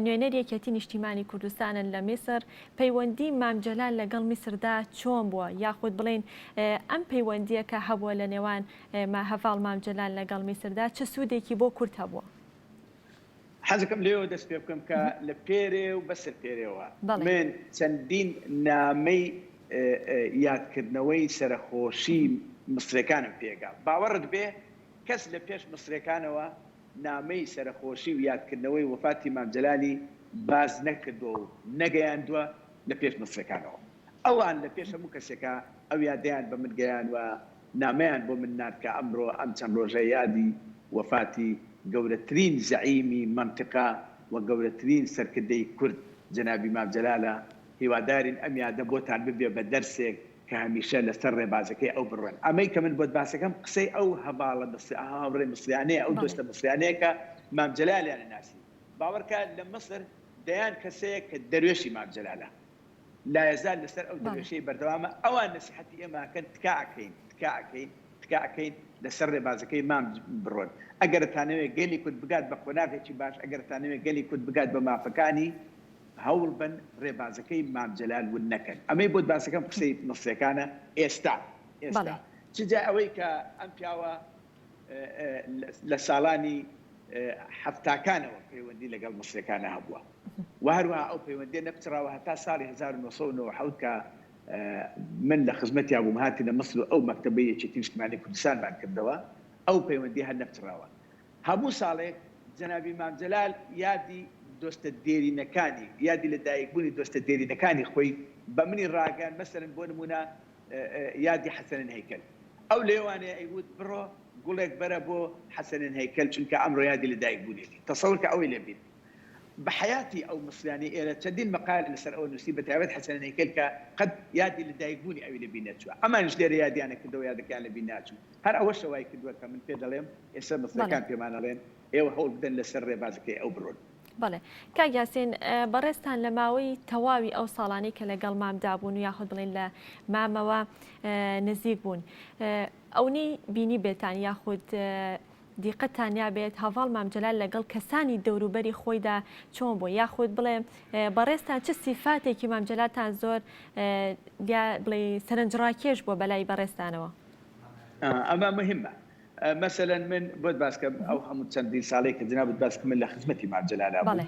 نوێنەر یەکێتی نیشتیمانی کوردستانن لە میسر پەیوەندی مام جەلال لەگەڵ میسردا چۆن بووە یاخود بڵێن ئەم پەیوەندیە کە هەبووە لە نێوان هەڤاڵ مام جەلال لەگەڵ میسردا چه سوودێکی بۆ کورد هەبووە؟ حەزەکەم لێەوە دەست پێ بکەم کە لە پێرێ و بەسەر پێرێەوە من چەندین نامەی یادکردنەوەی سەرخۆشی مصرەکانم پێگا باوەڕت بێ کەس لە پێش مصرەکانەوە نامەی سەرخۆشی و یادکردنەوەی وفاتی مام جەلالی باز نەکردووە و نەگەیاندووە لە پێش مصرەکانەوە ئەوان لە پێش هەموو کەسێکە ئەو یادیان بە من گەیانوە نامەیان بۆ من ناردکە ئەمڕۆ ئەم چەند ڕۆژە یادی وفاتی گەورەترین زەعیمی منطقە و گەورەترین سەرکردەی کورد جەنابی مام جەلالە هیوادارین ئەم یادە بۆتان ببێ بە دەرسێک کە هەمیشە لەسەر ڕێبازەکەی ئەو بڕوێن ئەمەی کە من بۆت باسەکەم قسەی ئەو هەباڵە هاوڕێ مصریانەیە ئەو دۆستە مصریانەیە کە مام جەلالیانە ناسی باوەڕکە لە مەسر دەیان کەسەیە کە دەروێشی مام جەلالە لا یەزال لەسەر ئەو دەروێشەی بەردەوامە ئەوان نەسیحەتی ئێمەکەن تکاکەین تکاکەین لەسەر ڕێبازەکەی مام بڕۆن ئەگەرتانەوێت گەلی کورد بگات بە قۆناغێکی باش ئەگەرتانەوێت گەلی کورد بگات بە مافەکانی هەوڵ بن ڕێبازەکەی مام جەلال ون نەکەن ئەمەی بۆ باسەکەم قسەی نووسەکانە ئێستا چجا ئەوەی کە ئەم پیاوە لە ساڵانی هەفتاکانەوە پەیوەندی لەگەڵ مسلەکانە هەبووە و هەروە ئەو پەیوەندی نەپچراوە هەتا ساڵی 1990 کە من لە خزمەتیا بووم هاتینە مەسر و ئەو مەکتەبەی یەکێتی نیشتیمانی کوردستانمان کردەوە ئەو پەیوەندی هەر نەپچراوە هەموو ساڵێک جەنابی مام جەلال یادی دۆستە دێرینەکانی یادی لە دایکبوونی دۆستە دێرینەکانی خۆی بە منی ڕاگەان مەسەرن بۆ نمونە یادی حەسەن هەیکەل ئەو لێوانەیە ئەیوت بڕۆ گوڵێک بەرە بۆ حەسەن هەیکەل چونکە ئەمڕۆ یادی لە دایکبوونێتی تەسەوور کە ئەوەی لێبین بە حیاتی ئەو مسلمانی ئێرە چەندین مەقال لەسەر ئەو نووسی بە تایبەت حەسەن هەیکەل کە قەت یادی لە دایکبوونی ئەوی لەبین نەچووە ئەمانش لێرە یادیانە کردەوە یادەکەیان لەبین ناچوو هەر ئەوە شەوای کردووە کە من پێ دەڵێم ئێستا مسلەکان پێمانەڵێن ئێوە هەوڵ بدەن لەسەر ڕێبازەکەی ئەو بڕۆن بەڵێ کاک یاسین بەڕێستان لە ماوەی تەواوی ئەو ساڵانەی کە لەگەڵ مامدا بوون و یاخود بڵێن لە مامەوە نزیک بوون ئەونی بینی بێتان یاخود دیقەتان یابێت هەڤاڵ مام جەلال لەگەڵ کەسانی دەوروبەری خۆیدا چۆن بوو یاخود بڵێ بەڕێستان چه سیفاتێکی مام جەلالتان زۆر بڵێ سەرنجڕاکێش بووە بەلای بەڕێستانەوە ئەمە مهمە مثلا من بۆت باسکەم ئەو هەموو چەندین ساڵێک کە جناب باسکە من لە خزمەتی مام جەلالە بووم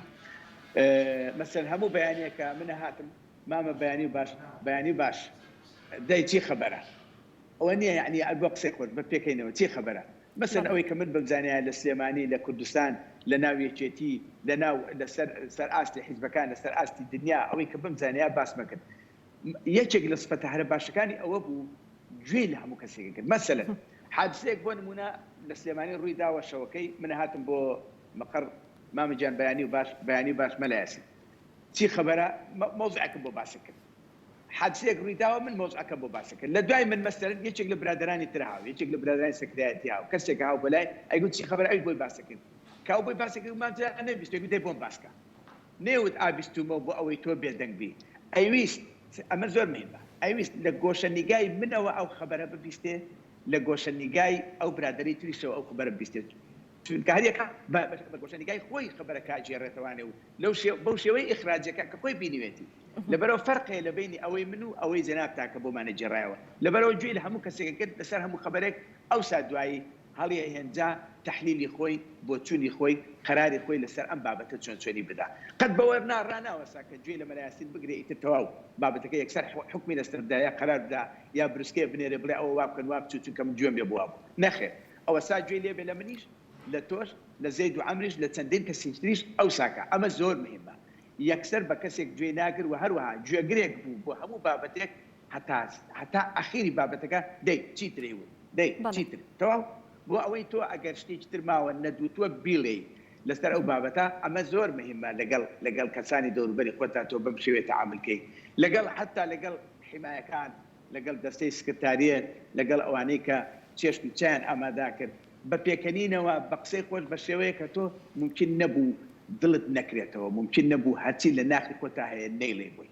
مثلا هەموو بەیانەیەکە منە هاتم مامە بەیانی باش دەی چی خەبەرە ئەوە نییە یعنی بۆ قسەی خۆت بە پێکەینەوە چی خەبەرە مثلا ئەوەی کە من بمزانیان لە سلێمانی لە کوردستان لە ناو یەکێتی لە ناو لەسەر ئاستی حیزبەکان لەسەر ئاستی دنیا ئەوەی کە بمزانیا باس مەکرد یەکێک لە سفەتە هەرە باشەکانی ئەوە بوو گوێ لە هەموو کەسێک کرد مثلا حادسەیەک بۆ نمونە لە سلێمانی ڕووی داوە شەوەکەی من هاتم بۆ مەقڕ مامەجان بەیانی باش مەلایەسی چی خەبەرە مۆزعەکەم بۆ باسە کرد حادسەیەک ڕووی داوە من مۆزعەکەم بۆ باسە کرد لە دوای من مەسەرن یەکێک لە برادرانی تر هاو یەکێک لە برادرانی سەکرایەتی هاو کەسێک هاو بەلای ئەیگوت چی خەبەرە ئەوی بۆی باسە کرد کاو بۆی باسە کرد مام جەلال نەبیست ئەیگوت دەی بۆم باسکە نێوت ئابیستومەوە بۆ ئەوەی تۆ بێدەنگ بی ئەیویست ئەمە زۆر مهمە ئەیویست لە گۆشەنیگای منەوە ئەو خەبەرە ببیستێ لە گۆشەنیگای ئەو برادری تریشەوە ئەو خبرە بیستێت چونکە هەرێکە بە گۆشەنیگای خۆی خبرەکە جێڕێتەوانێ و بەو شێوەی ئیخراجەکە کە خۆی بینیوێتی لەبەرەوە فەرقێ لە بینی ئەوەی من و ئەوەی جەناب تاکە بۆمانە جێڕایەوە لەبەرەوە گوێی لە هەموو کەسێکە کرد لەسەر هەموو خبرێک ئەو سادوایی هەڵی هێنجا تحلیلی خۆی بۆ چوونی خۆی قەراری خۆی لەسەر ئەم بابەتە چۆن چۆنی بدا قەت بەوە ڕاناوەسا کە گوێی لە مەلایەسین بگرێ ئیتر تەواو بابەتەکە یەکسەر حکمی لەسەردا یا قەرار بدا یا بروسکێ بنێرە بڵێ ئەوە وا بکەن وا بچوو چونکە من گوێم لێ بووە نەخێر ئەوە سا گوێی لێ بێ لە منیش لە تۆش لە زەید و عەمریش لە چەندین کەسی تریش ئەو ساکە ئەمە زۆر مهمە یەکسەر بە کەسێک گوێ ناگر و هەروەها گوێگرێک بوو بۆ هەموو بابەتێک هەتا ئەخیری بابەتەکە دەی چیترێ و دەی چیتر تەواو بۆ ئەوەی تۆ ئەگەر شتێکی تر ماوە نەدوتووە بیڵێ لەسەر ئەو بابەتە ئەمە زۆر مهمە لەگەڵ کەسانی دەوروبەری خۆتا تۆ بەم شێوەیە تەعاملکەی لەگەڵ حتا لەگەڵ حیمایەکان لەگەڵ دەستەی سکرتاریەت لەگەڵ ئەوانەی کە چێشت و چیان ئامادا کرد بە پێکەنینەوە بە قسەی خۆش بە شێوەیە کە تۆ ممکن نەبوو دڵت نەکرێتەوە ممکن نەبوو هەرچی لە ناخی خۆتا هەیە نەیڵێ بووی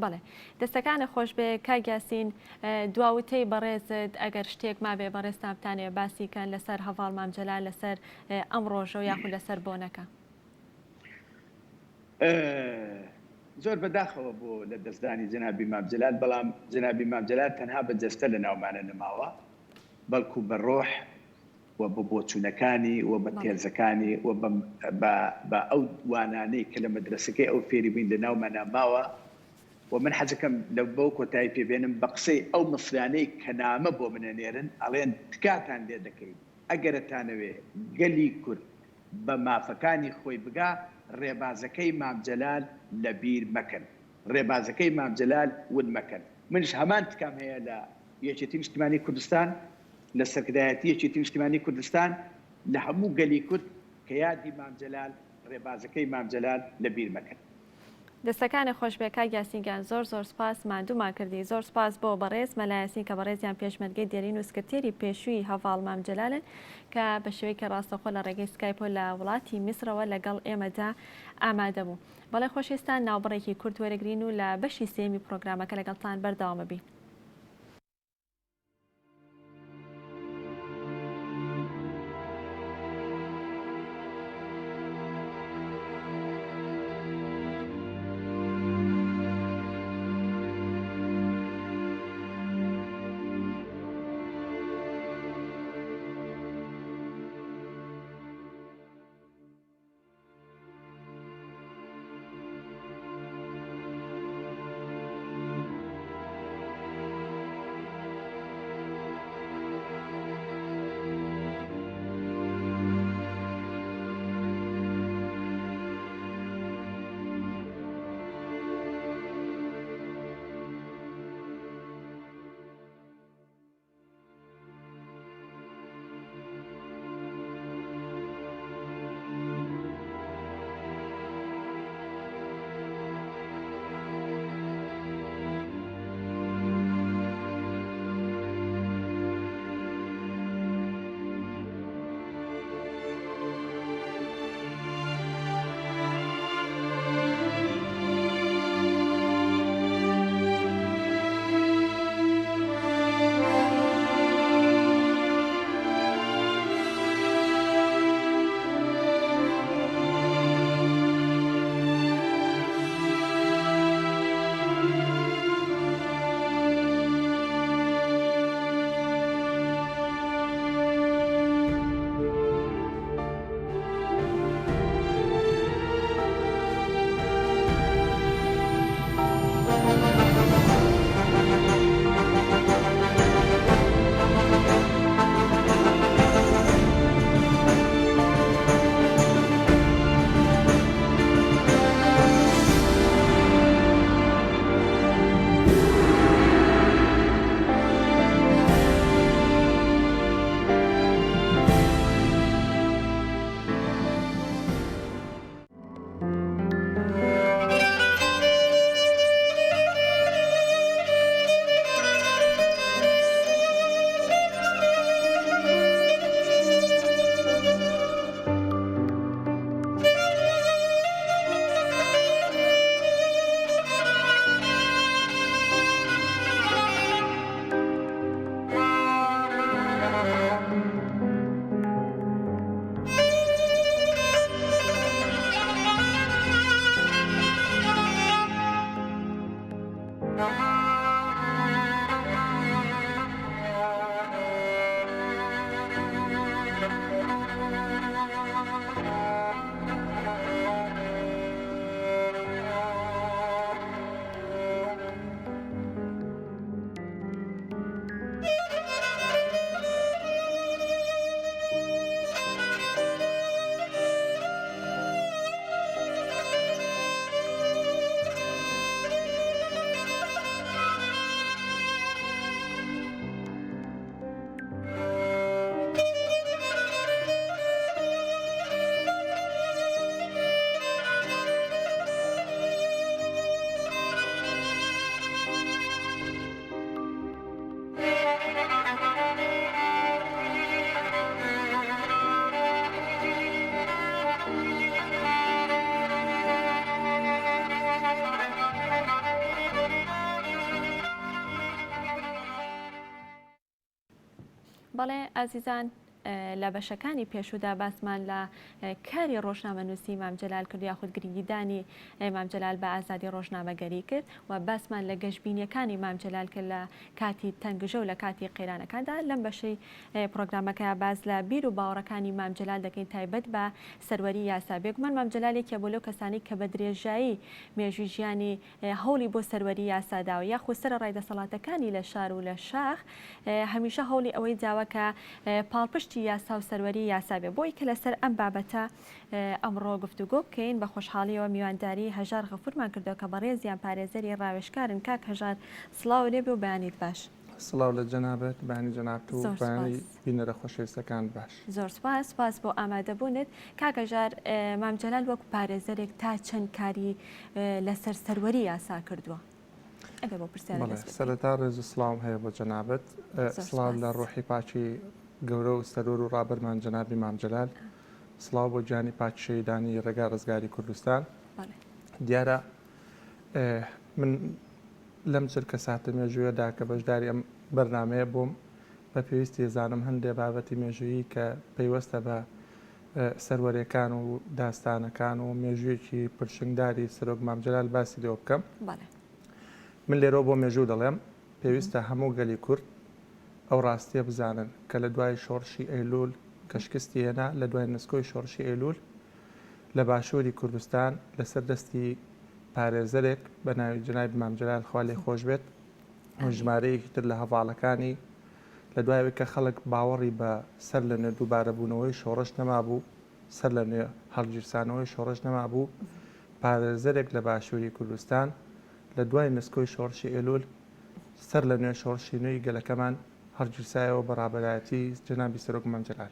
بەڵێ دەستەکانە خۆش بێ کاک یاسین دواوتەی بەڕێزت ئەگەر شتێک ما بێ بەڕێستان بتانێ باسیکەن لەسەر هەڤاڵ مام جەلال لەسەر ئەم ڕۆژە و یاخود لەسەر بۆنەکە زۆر بەداخەوە بۆ لە دەستدانی جەنابی مام جەلال بەڵام جەنابی مام جەلال تەنها بەجەستە لە ناومانە نەماوە بەڵکو بە ڕۆح و بە بۆچوونەکانی و بە تێرزەکانی و بە ئەو وانانەی کە لە مەدرسەکەی ئەو فێری بووین لە ناومانە ماوە و من حەزەکەم لە بۆ کۆتایی پێبێنم بە قسەی ئەو مەسلانەی کە نامە بۆ منەنێرن ئەڵێن تکاتان لێ دەکەین ئەگەرتانەوێ گەلی کورد بە مافەکانی خۆی بگا ڕێبازەکەی مام جەلال لە بیر مەکەن ڕێبازەکەی مام جەلال ون مەکەن منش هەمان تکام هەیە لە یەکێتی نیشتیمانی کوردستان لە سەرکردایەتی یەکێتی نیشتیمانی کوردستان لە هەموو گەلی کورد کە یادی مام جەلال ڕێبازەکەی مام جەلال لە بیر مەکەن دەستەکانی خۆش بێ کاک یاسینگیان زۆر سپاس مادوومان کردی زۆر سپاس بۆ بەڕێز مەلایەسین کە بەڕێزیان پێشمەرگەی دێرین و سکرتێری پێشووی هەڤاڵ مام جەلالن کە بە شێوەیەکی ڕاستەخۆ لە ڕێگەی سکایپۆ لە وڵاتی میسرەوە لەگەڵ ئێمەدا ئامادە بوو بەڵێ خۆشویستان ناوبڕێکی کورد وەرەگرین و لە بەشی سێمی پرۆگرامەکە لەگەڵتان بەردەوامە بین بەڵێ ئازیزان لە بەشەکانی پێشودا باسمان لە کاری ڕۆژنامەنووسی مام جەلال کرد یاخود گرنگیدانی مام جەلال بە ئازادی ڕۆژنامەگەری کرد و باسمان لە گەشتبینیەکانی مام جەلال کرد لە کاتی تەنگژە و لە کاتی قێرانەکاندا لەم بەشەی پرۆگرامەکە باز لە بیر و باوەڕەکانی مام جەلال دەکەین تایبەت بە سەروەری یاسا بێگومان مام جەلال یەکێکە بۆ لەو کەسانی کە بە درێژایی مێژووی ژیانی هەوڵی بۆ سەروەری یاساداوە یاخود سەر ڕایدەسەڵاتەکانی لە شار و لە شاخ هەمیشە هەوڵی ئەوەی داوە کە پاڵپشتی یاسا و سەروەری یاسا بێ بۆی کە لەسەر ئەم بابەتە ئەمڕۆ گفتوگۆ بکەین بە خۆشحاڵیەوە میوانداری هەژار غەفوورمان کردەوە کە بەڕێزیان پارێزەری ڕاوێژکارن کاک هەژار سڵاو لێبێ و بەیانیت باش. سڵاو لە جەنابەت بانی جەنابەت و بەیانی بینەرە خۆشەویستەکان باش. زۆر سپاس بۆ ئامادەبوونت. کاک هەژار مام جەلال وەکو پارێزەرێک تا چەند کاری لەسەر سەروەری یاسا کردووە؟ سەرەتا ڕێز و سڵاو هەیە بۆ جەنابەت سڵاو لە ڕۆحی پاچی گەورە و سەرۆر و ڕابەرمان جەنابی مام جەلال سڵاو بۆ گیانی پاچی شەیدانی ڕێگا ڕزگاری کوردستان. دیارە من لەم چرکە ساتە مێژوویەدا کە بەشداری ئەم بەرنامەیە بووم بە پێویستی زانم هەندێک بابەتی مێژوویی کە پەیوەستە بە سەروەریەکان و داستانەکان و مێژوویەکی پرشنگداری سەرۆک مام جەلال باسی لێوە بکەم. من لێرە بۆ مێژوو دەڵێم پێویستە هەموو گەلی کورد ئەو ڕاستیە بزانن کە لە دوای شۆڕشی ئەیلول کە شکستی هێنا لە دوای نسکۆی شۆڕشی ئەیلول لە باشووری کوردستان لەسەر دەستی پارێزەرێک بە ناوی جەنابی مام جەلال خوا لێی خۆش بێت ژمارەیەکی تر لە هەڤاڵەکانی لە دوایەوەی کە خەڵک باوەڕی بە سەر لە نوێ دووبارەبوونەوەی شۆڕش نەمابوو سەر لە نوێ هەڵگیرسانەوەی شۆڕش نەمابوو پارێزەرێک لە باشووری کوردستان لە دوای نسکۆی شۆڕشی ئەیلول سەر لە نوێ شۆڕشی نوێی گەلەکەمان هەڵگیرسایەوە بەڕابەرایەتی جەنابی سەرۆک مام جەلال.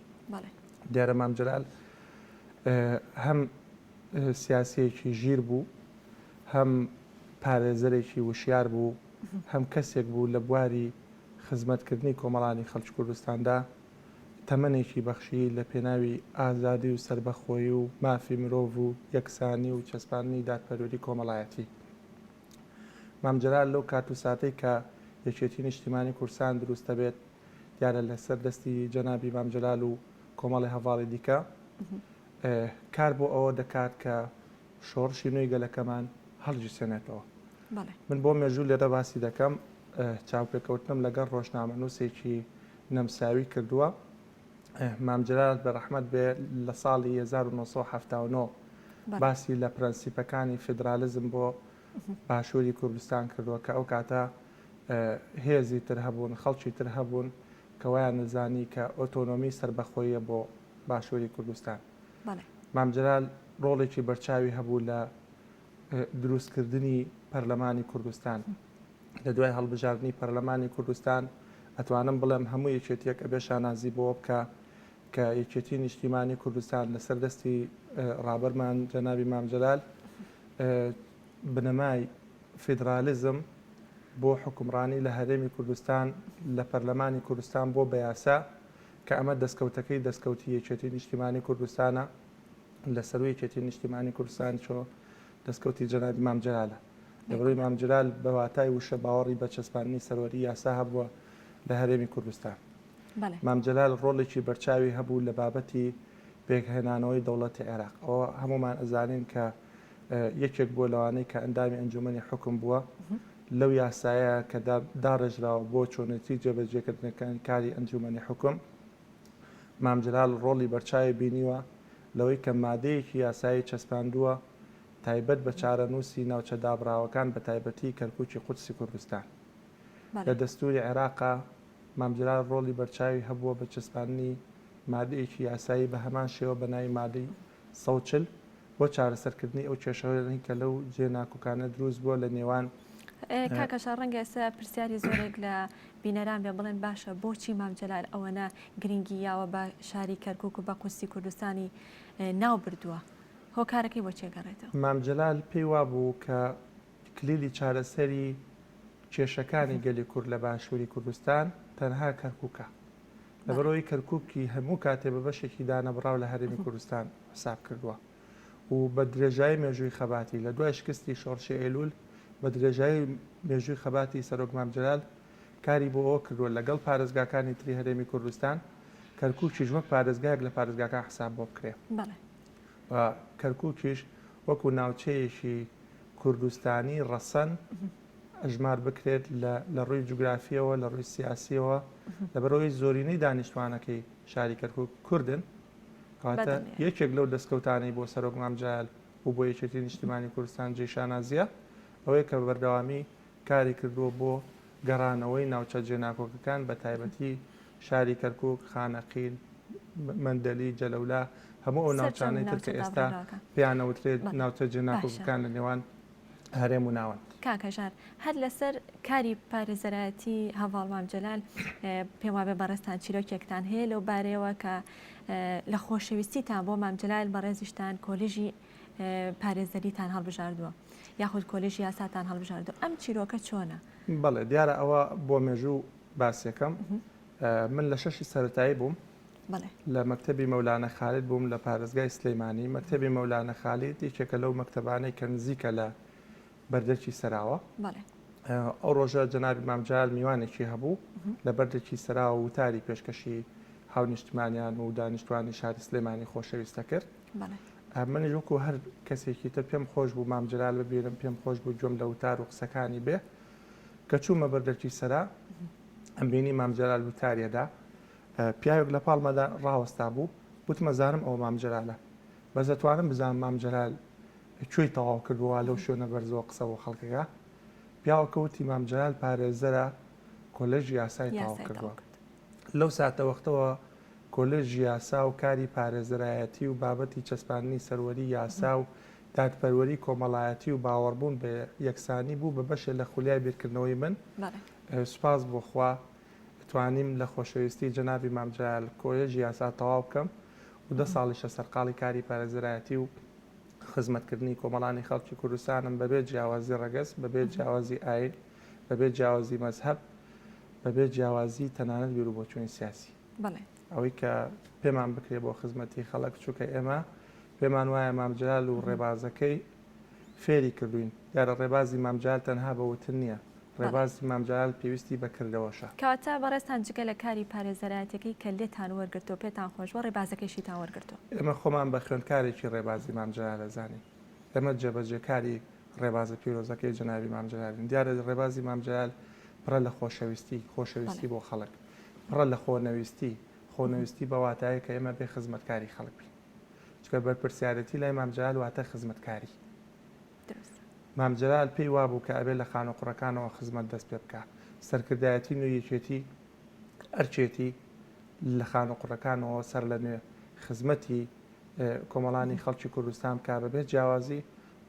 دیارە مام جەلال هەم سیاسیەکی ژیر بوو هەم پارێزەرێکی وشیار بوو هەم کەسێک بوو لە بواری خزمەتکردنی کۆمەڵانی خەڵکی کوردستاندا تەمەنێکی بەخشی لە پێناوی ئازادی و سربەخۆیی و مافی مرۆڤ و یەکسانی و چەسپاندنی دادپەروەری کۆمەڵایەتی. مام جەلال لەو کات و ساتەی کە یەکێتی نیشتیمانی کوردستان دروستە بێت دیارە لەسەر دەستی جەنابی مام جەلال و کۆمەڵی هەڤاڵی دیکە کار بۆ ئەوە دەکات کە شۆڕشی نوێی گەلەکەمان هەڵگیرسێنێتەوە. من بۆ مێژوو لێرە باسی دەکەم چاوپێکەوتنم لەگەڵ ڕۆژنامەنووسێکی نەمساوی کردووە. مام جەلال بە ڕەحمەت بێ لە ساڵی 1979 باسی لە پرەنسیپەکانی فیدرالیزم بۆ باشووری کوردستان کردووە کە ئەو کاتە هێزی تر هەبوون خەڵکی تر هەبوون کە وایان نزانی کە ئۆتۆنۆمی سربەخۆیە بۆ باشووری کوردستان. مام جەلال ڕۆڵێکی بەرچاوی هەبوو لە دروستکردنی پەرلەمانی کوردستان لە دوای هەڵبژاردننی پەرلەمانی کوردستان ئەتوانم بڵێم هەموو یەکێتیەک ئەبێ شانازی بۆ بکە کە یەکێتی نیشتیمانی کوردستان لەسەر دەستی ڕابەرمان جەنابی مام جەلال بنەمای فیدرالیزم بۆ حکومڕانی لە هەرێمی کوردستان لە پەرلەمانی کوردستان بۆ بەیاسا کە ئەمە دەستکەوتەکەی دەستکەوتی یەکێتی نیشتیمانی کوردستانە لە سەروی یەکێتی نیشتیمانی کوردستان چۆ دەستکەوتی جەنابی مام جەلالە. لەبەرەوەی مام جەلال بە واتای وشە باوەڕی بە چەسپاندنی سەروەری یاسا هەبووە لە هەرێمی کوردستان. مام جەلال ڕۆڵێکی بەرچاوی هەبوو لە بابەتی پێکهێنانەوەی دەوڵەتی عێراق. ئەوە هەمومان ئەزانین کە یەکێک بۆ لەوانەی کە ئەندامی ئەنجومەنی حکم بووە لەو یاسایە کە داڕێژراوە بۆ چۆنەتی جێبەجێکردنەکانی کاری ئەنجومەنی حکم. مام جەلال ڕۆڵی بەرچاوی بینیوە لەوەی کە مادەیەکی یاسایی چەسپاندووە تایبەت بە چارەنووسی ناوچە دابراوەکان بە تایبەتی کەرکووکی قودسی کوردستان. لە دەستوری عێراقا مام جەلال ڕۆڵی بەرچاوی هەبووە بە چەسپاندنی مادەیەکی یاسایی بە هەمان شێوە بە ناوی مادەی 140 بۆ چارەسەرکردنی ئەو کێشەوەی کە لەو جێناکۆکانە دروست بووە لە نێوان کاکەشە ڕەنگە ئێستا پرسیاری زۆرێک لە بینەران بێ بڵێن باشە بۆچی مام جەلال ئەوەنە گرنگی یاوە بە شاری کەرکووک و بە قودسی کوردستانی ناو بردووە هۆکارەکەی بۆ چێگەڕێتەوە؟ مام جەلال پێی وابوو کە کلیلی چارەسەری کێشەکانی گەلی کورد لە باشووری کوردستان تەنها کەرکووکە. لەبەرەوەی کەرکووکی هەموو کاتێ بە بەشێکی دانەبراو لە هەرێمی کوردستان حساب کردووە و بە درێژایی مێژووی خەباتی لە دوای شکستی شۆڕشی ئەیلول بە درێژایی مێژووی خەباتی سەرۆک مام جەلال کاری بۆ ئەوە کردووە لەگەڵ پارێزگاکانی تری هەرێمی کوردستان کەرکووکیش وەک پارێزگایەک لە پارێزگاکان حساب بۆ بکرێ. کەرکووکیش وەکو ناوچەیەکی کوردستانی ڕەسەن ئەژمار بکرێت لە ڕووی جوگرافیەوە لە ڕووی سیاسیەوە لەبەرەوەی زۆرینەی دانیشتوانەکەی شاری کەرکووک کوردن کاتە یەکێک لەو دەستکەوتانی بۆ سەرۆک مامجال و بۆ یەکێتی نیشتیمانی کوردستان جێشانازیە ئەوەیە کە بەردەوامی کاری کردووە بۆ گەڕانەوەی ناوچە جێناکۆکەکان بە تایبەتی شاری کەرکووک خانەقین مەندەلی جەلەولا هەموو ئەو ناوچانەی تر کە ئێستا پێیانەوترێت ناوچە جێناکۆکەکان لە نێوان هەرێم و ناوەند. کاکەژار هەر لەسەر کاری پارێزەرایەتی هەڤاڵ مامجەلال پێم وابێ بەڕێستان چیرۆکێکتان هەیە لەو بارەیەوە کە لە خۆشەویستیتان بۆ مامجەلال بەڕێزیشتان کۆلیژی پارێزەریتان هەڵبژاردووە یاخود کۆلیژی یاساتان هەڵبژاردووە ئەم چیرۆکە چۆنە؟ بەڵێ دیارە ئەوە بۆ مێژوو باسیەکەم من لە شەشی سەرەتایی بووم لە مەکتەبی مەولانە خالید بووم لە پارێزگای سلەیمانی مەکتەبی مەولانە خالید یەکێکە لەو مەکتەبانەی کە نزیکە لە بەردەرکی سەراوە ئەو ڕۆژە جەنابی مامجال میوانێکی هەبوو لە بەردەکی سەراوە وتاری پێشکەشی هاونیشتمانیان و دانیشتوانی شاری سلەیمانی خۆشەویستە کرد منیش وەکو هەر کەسێکی تر پێم خۆش بوو مامجلال ببینم پێم خۆش بوو گوێم لە وتار و قسەکانی بێ کە چوومە بەردەرکی سەرا ئەم بینی مامجلال وتاریەدا پیاوێک لە پاڵمەدا ڕاوەستا بوو وتمە زانم ئەوە مامجلالە بەس دەتوانم بزانم مامجلال کوێی تەواو کردووە لەو شوێنە بەرزەوە قسە بۆ خەڵکەکە پیاوەکە وتی مامجلال پارێزەرە کۆلێژی یاسای تەواو کردووە لەو ساتە وەختەوە کۆلێژی یاسا و کاری پارێزەرایەتی و بابەتی چەسپاندنی سەروەری یاسا و دادپەروەری کۆمەڵایەتی و باوەڕبوون بە یەکسانی بوو بە بەشێ لە خولیای بیرکردنەوەی من سوپاس بۆ خوا توانیم لە خۆشەویستی جەنابی مامجلال کۆلێژی یاسا تەواو بکەم و 10 ساڵیشە سەرقاڵی کاری پارێزەرایەتی و خزمەتکردنی کۆمەڵانی خەڵکی کوردستانم بەبێت جیاوازی ڕەگەز بەبێت جیاوازی ئاین بەبێت جیاوازی مەزهەب بەبێت جیاوازی تەنانەت بیر و بۆچوونی سیاسی ئەوەی کە پێمان بکرێت بۆ خزمەتی خەڵک چووکە ئێمە پێمان وایە مامجلال و ڕێبازەکەی فێری کردوین دیارە ڕێبازی مامجلال تەنها بەوتن نییە ڕێبازی مامجلال پێویستی بەکردەوەشە کەواتە بەڕێستان جگە لە کاری پارێزەرایەتەکەی کە لێتان وەرگرتۆ پێتان خۆشوە ڕێبازەکەیشیتان وەرگرتۆ ئێمە خۆمان بە خوێندکارێکی ڕێبازی مامجلال دەزانین ئێمە جێبەجێکاری ڕێبازە پیرۆزەکەی جەنابی مامجلالین دیارە ڕێبازی مامجلال پڕە لە خۆشەویستی بۆ خەڵک پڕە لە خۆنەویستی بەواتایە کە ئێمە بێ خزمەتکاری خەڵک بین چکە بەرپرسیارەتی لای مامجلال واتە خزمەتکاری مامجلال پێی وابوو کە ئەبێ لە خانوقڕەکانەوە خزمەت دەست پێ بکە سەرکردایەتی نوێیەکێتی ئەرچێتی لە خانوقڕەکانەوە سەر لە نوێ خزمەتی کۆمەڵانی خەڵکی کوردستان بکە بەبێت جیاوازی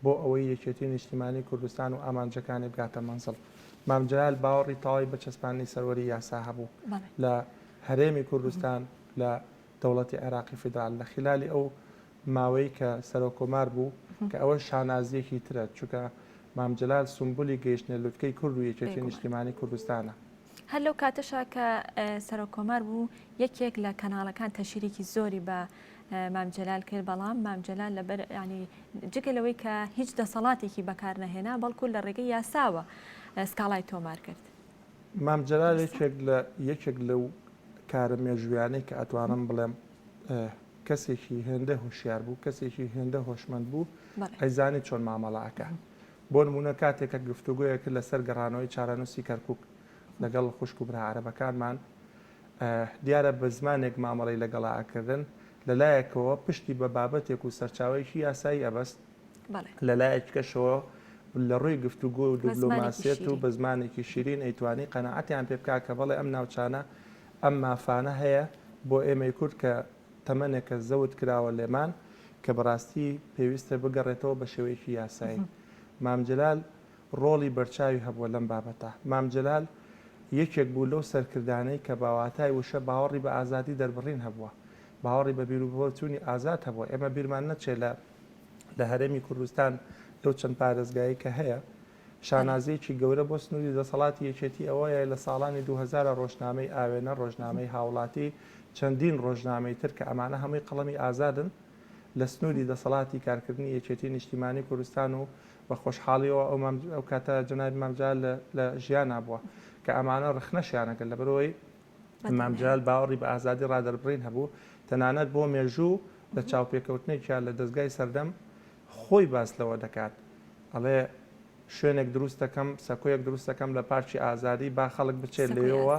بۆ ئەوەی یەکێتی نیشتیمانی کوردستان و ئامانجەکانی بگاتە مەنزڵ مامجلال باوەڕی تەواوی بە چەسپاندنی سەروەری یاسا هەبوو لە هەرێمی کوردستان لە دەوڵەتی عێراقی فیدرال لە خلالی ئەو ماوەی کە سەرۆکۆمار بوو کە ئەوە شانازیەکی ترە چونکە مامجلال سمبولی گەیشتنە لوتکەی کورد و یەکێتی نیشتیمانی کوردستانە هەر لەو کاتەشا کە سەرۆکۆمار بوو یەکێک لە کەناڵەکان تەشیرێکی زۆری بە مامجلال کرد بەڵام مامجلال لەبەر ینی جگە لەوەی کە هیچ دەسەڵاتێکی بەکار نەهێنا بەڵکو لە ڕێگەی یاساوە سکاڵای تۆمار کرد مامجلال یەکێک لەو کارە مێژویانەی کە ئەتوانم بڵێم کەسێکی هێندە هوشیار بوو کەسێکی هێندە هۆشمەند بوو ئەیزانی چۆن مامەڵەکە بۆ نمونە کاتێکە گفتوگویەکە لەسەر گەڕانەوەی چارەنووسی کەرکووک لەگەڵ خوشک و برا عەرەبەکانمان دیارە بە زمانێک مامەڵەی لەگەڵاکردن لەلایەکەوە پشتی بە بابەتێک و سەرچاوەیەکی یاسایی ئەبەست لەلایەکەشەوە لە ڕووی گفتوگۆ و دیپلۆماسیەت و بە زمانێکی شیرین ئەیتوانی قەنەعەتیان پێ بکات کە بەڵێ ئەم ناوچانە ئەم مافانە هەیە بۆ ئێمەی کورد کە تەمەنێکە زەوت کراوە لێمان کە بەڕاستی پێویستە بگەڕێتەوە بە شێوەیەکی یاسایی مامجلال ڕۆڵی بەرچاوی هەبووە لەم بابەتە مامجلال یەکێک بوو لەو سەرکردانەی کە باواتای وشە باوەڕی بە ئازادی دەربڕین هەبووە باوەڕی بە بیرروبۆچوونی ئازاد هەبووە ئێمە بیرمان نەچێت لە هەرێمی کوردستان لەو چەند پارێزگایی کە هەیە شانازەیەکی گەورە بۆ سنووری دەسەڵاتی یەکێتی ئەوەیە لە ساڵانی 2000 ڕۆژنامەی ئاوێنە ڕۆژنامەی هاوڵاتی چەندین ڕۆژنامەی تر کە ئەمانە هەمووی قەڵەمی ئازادن لە سنووری دەسەڵاتی کارکردنی یەکێتی نیشتیمانی کوردستان و بە خۆشحاڵیەوە ئەو کاتە جەنابی مامجلال لە ژیان نبووە کە ئەمانە ڕخنەشیانەکەن لە بەرەوەی مام جەلال باوەڕی بە ئازادی ڕادەربڕین هەبوو تەنانەت بۆ مێژوو لە چاوپێکەوتنێکیان لە دەستگای سەردەم خۆی باس لەوە دەکات ئەڵێ شوێنێک دروست دەکەم سەکۆیەک دروست دەکەم لە پارچی ئازادی با خەڵک بچێت لێەوە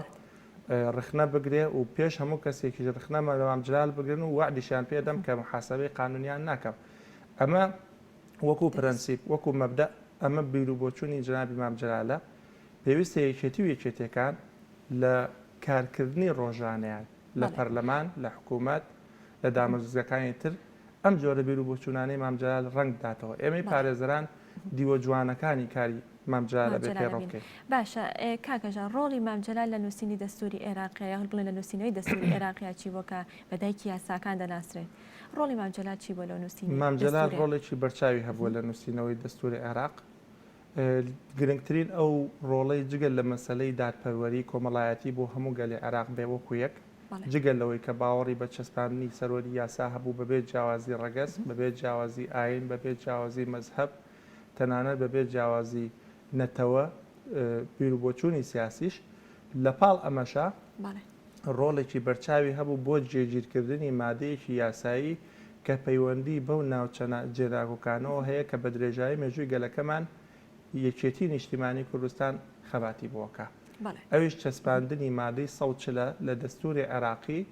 ڕخنە بگرێ و پێش هەموو کەسێکی ڕخنەمە لە مام جەلال بگرن و وعدیشیان پێدەم کە محاسبەی قانونیان ناکەم ئەمە وەکو پرەنسیپ وەکو مەبدە ئەمە بیر و بۆچوونی جنابی مام جەلالە پێویستە یەکێتی و یەکێتیەکان لە کارکردنی ڕۆژانەیان لە پەرلەمان لە حکوومەت لە دامەزوزەکانی تر ئەم جۆرە بیر و بۆچوونانەی مام جەلال ڕەنگ داتەوە ئێمەی پارێزەران دیوە جوانەکانی کاری مام جەلالە بێ پێڕۆکەی باشە کاکەژان ڕۆڵی مام جەلال لە نووسینی دەستوری عێراقیە هەڵ بڵێن لە نووسینەوەی دەستوری عێراقیا چی بۆکە بەدایکی یاساکان دەناسرێت ڕۆڵی مام جەلال چی بۆ لە نووسینی مام جەلال ڕۆڵێکی بەرچاوی هەبووە لە نووسینەوەی دەستوری عێراق گرنگترین ئەو ڕۆڵەی جگەل لە مەسلەی دادپەروەری کۆمەڵایەتی بۆ هەموو گەلی عێراق بێ وەکو یەک جگەل لەوەی کە باوەڕی بە چەسپاندنی سەرۆری یاسا هەبوو بەبێت جیاوازی ڕەگەز بەبێت جیاوازی ئاین بەبێت جیاوازی مەزهەب تەنانەت بەبێت جیاوازی نەتەوە بیر و بۆچوونی سیاسیش لە پاڵ ئەمەشە ڕۆڵێکی بەرچاوی هەبوو بۆ جێگیرکردنی مادەیەکی یاسایی کە پەیوەندی بەو ناوچە جێراکۆکانەوە هەیە کە بە درێژایی مێژووی گەلەکەمان یەکێتی نیشتیمانی کوردستان خەباتی بۆکە ئەویش چەسپاندنی مادەی 140 لە دەستوری عێراقی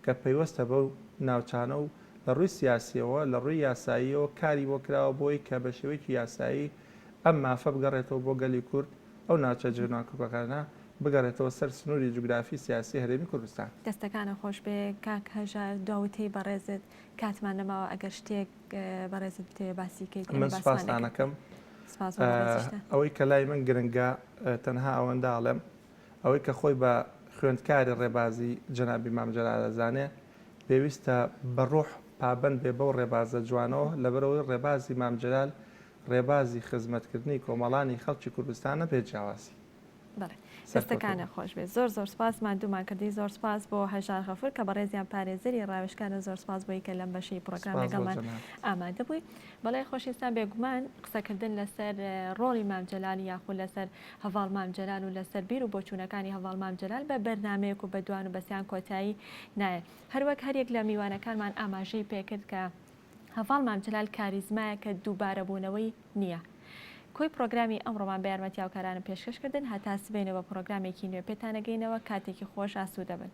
کە پەیوەستە بەو ناوچانە و لە ڕووی سیاسیەوە لە ڕووی یاساییەوە کاری بۆ کراوە بۆی کە بە شێوەیەکی یاسایی ئەم مافە بگەڕێتەوە بۆ گەلی کورد ئەو ناوچە جێراکۆکەکانە بگەڕێتەوە سەر سنووری جوگرافی سیاسی هەرێمی کوردستان دەستەکانە خۆش بێ کاک هەژار داوتی بەڕێزت کاتمان نەماوە ئەگەر شتێک بەڕێزت بتێ باسیکەیت من سپاسانەکەم ئەوەی کە لای من گرنگە تەنها ئەوەنداڵێم ئەوەی کە خۆی بە خوێندکاری ڕێبازی جەنابی مام جەلال دەزانێ پێویستە بەڕۆح پابند بێ بەو ڕێبازە جوانەوە لەبەرەوەی ڕێبازی مام جەلال ڕێبازی خزمەتکردنی کۆمەڵانی خەڵکی کوردستانە بێ جیاواسی دەستەکانە خۆش بێت زۆر زۆر سپاس مادوومان کردی زۆر سپاس بۆ هەژار غەفور کە بەڕێزیان پارێزەری ڕاوێژکانە زۆر سپاس بۆی کە لەم بەشەی پرۆگرام لەگەڵمان ئامادە بووی بەڵێ خۆشویستان بێگومان قسەکردن لەسەر ڕۆڵی مام جەلال یاخود لەسەر هەڤاڵ مام جەلال و لەسەر بیر و بۆچوونەکانی هەڤاڵ مام جەلال بە بەرنامەیەک و بەدوان و بەسییان کۆتایی نایە هەروەک هەرێک لە میوانەکانمان ئاماژەی پێکرد کە هەڤاڵ مام جەلال کاریزمایە کە دووبارە بوونەوەی نییە کۆی پرۆگرامی ئەمڕۆمان بە یارمەتی هاوکارانم پێشکەشکردن هەتا سبێنەوە پرۆگرامێکی نوێ پێتانەگەینەوە کاتێکی خۆش ئاسوودە بن.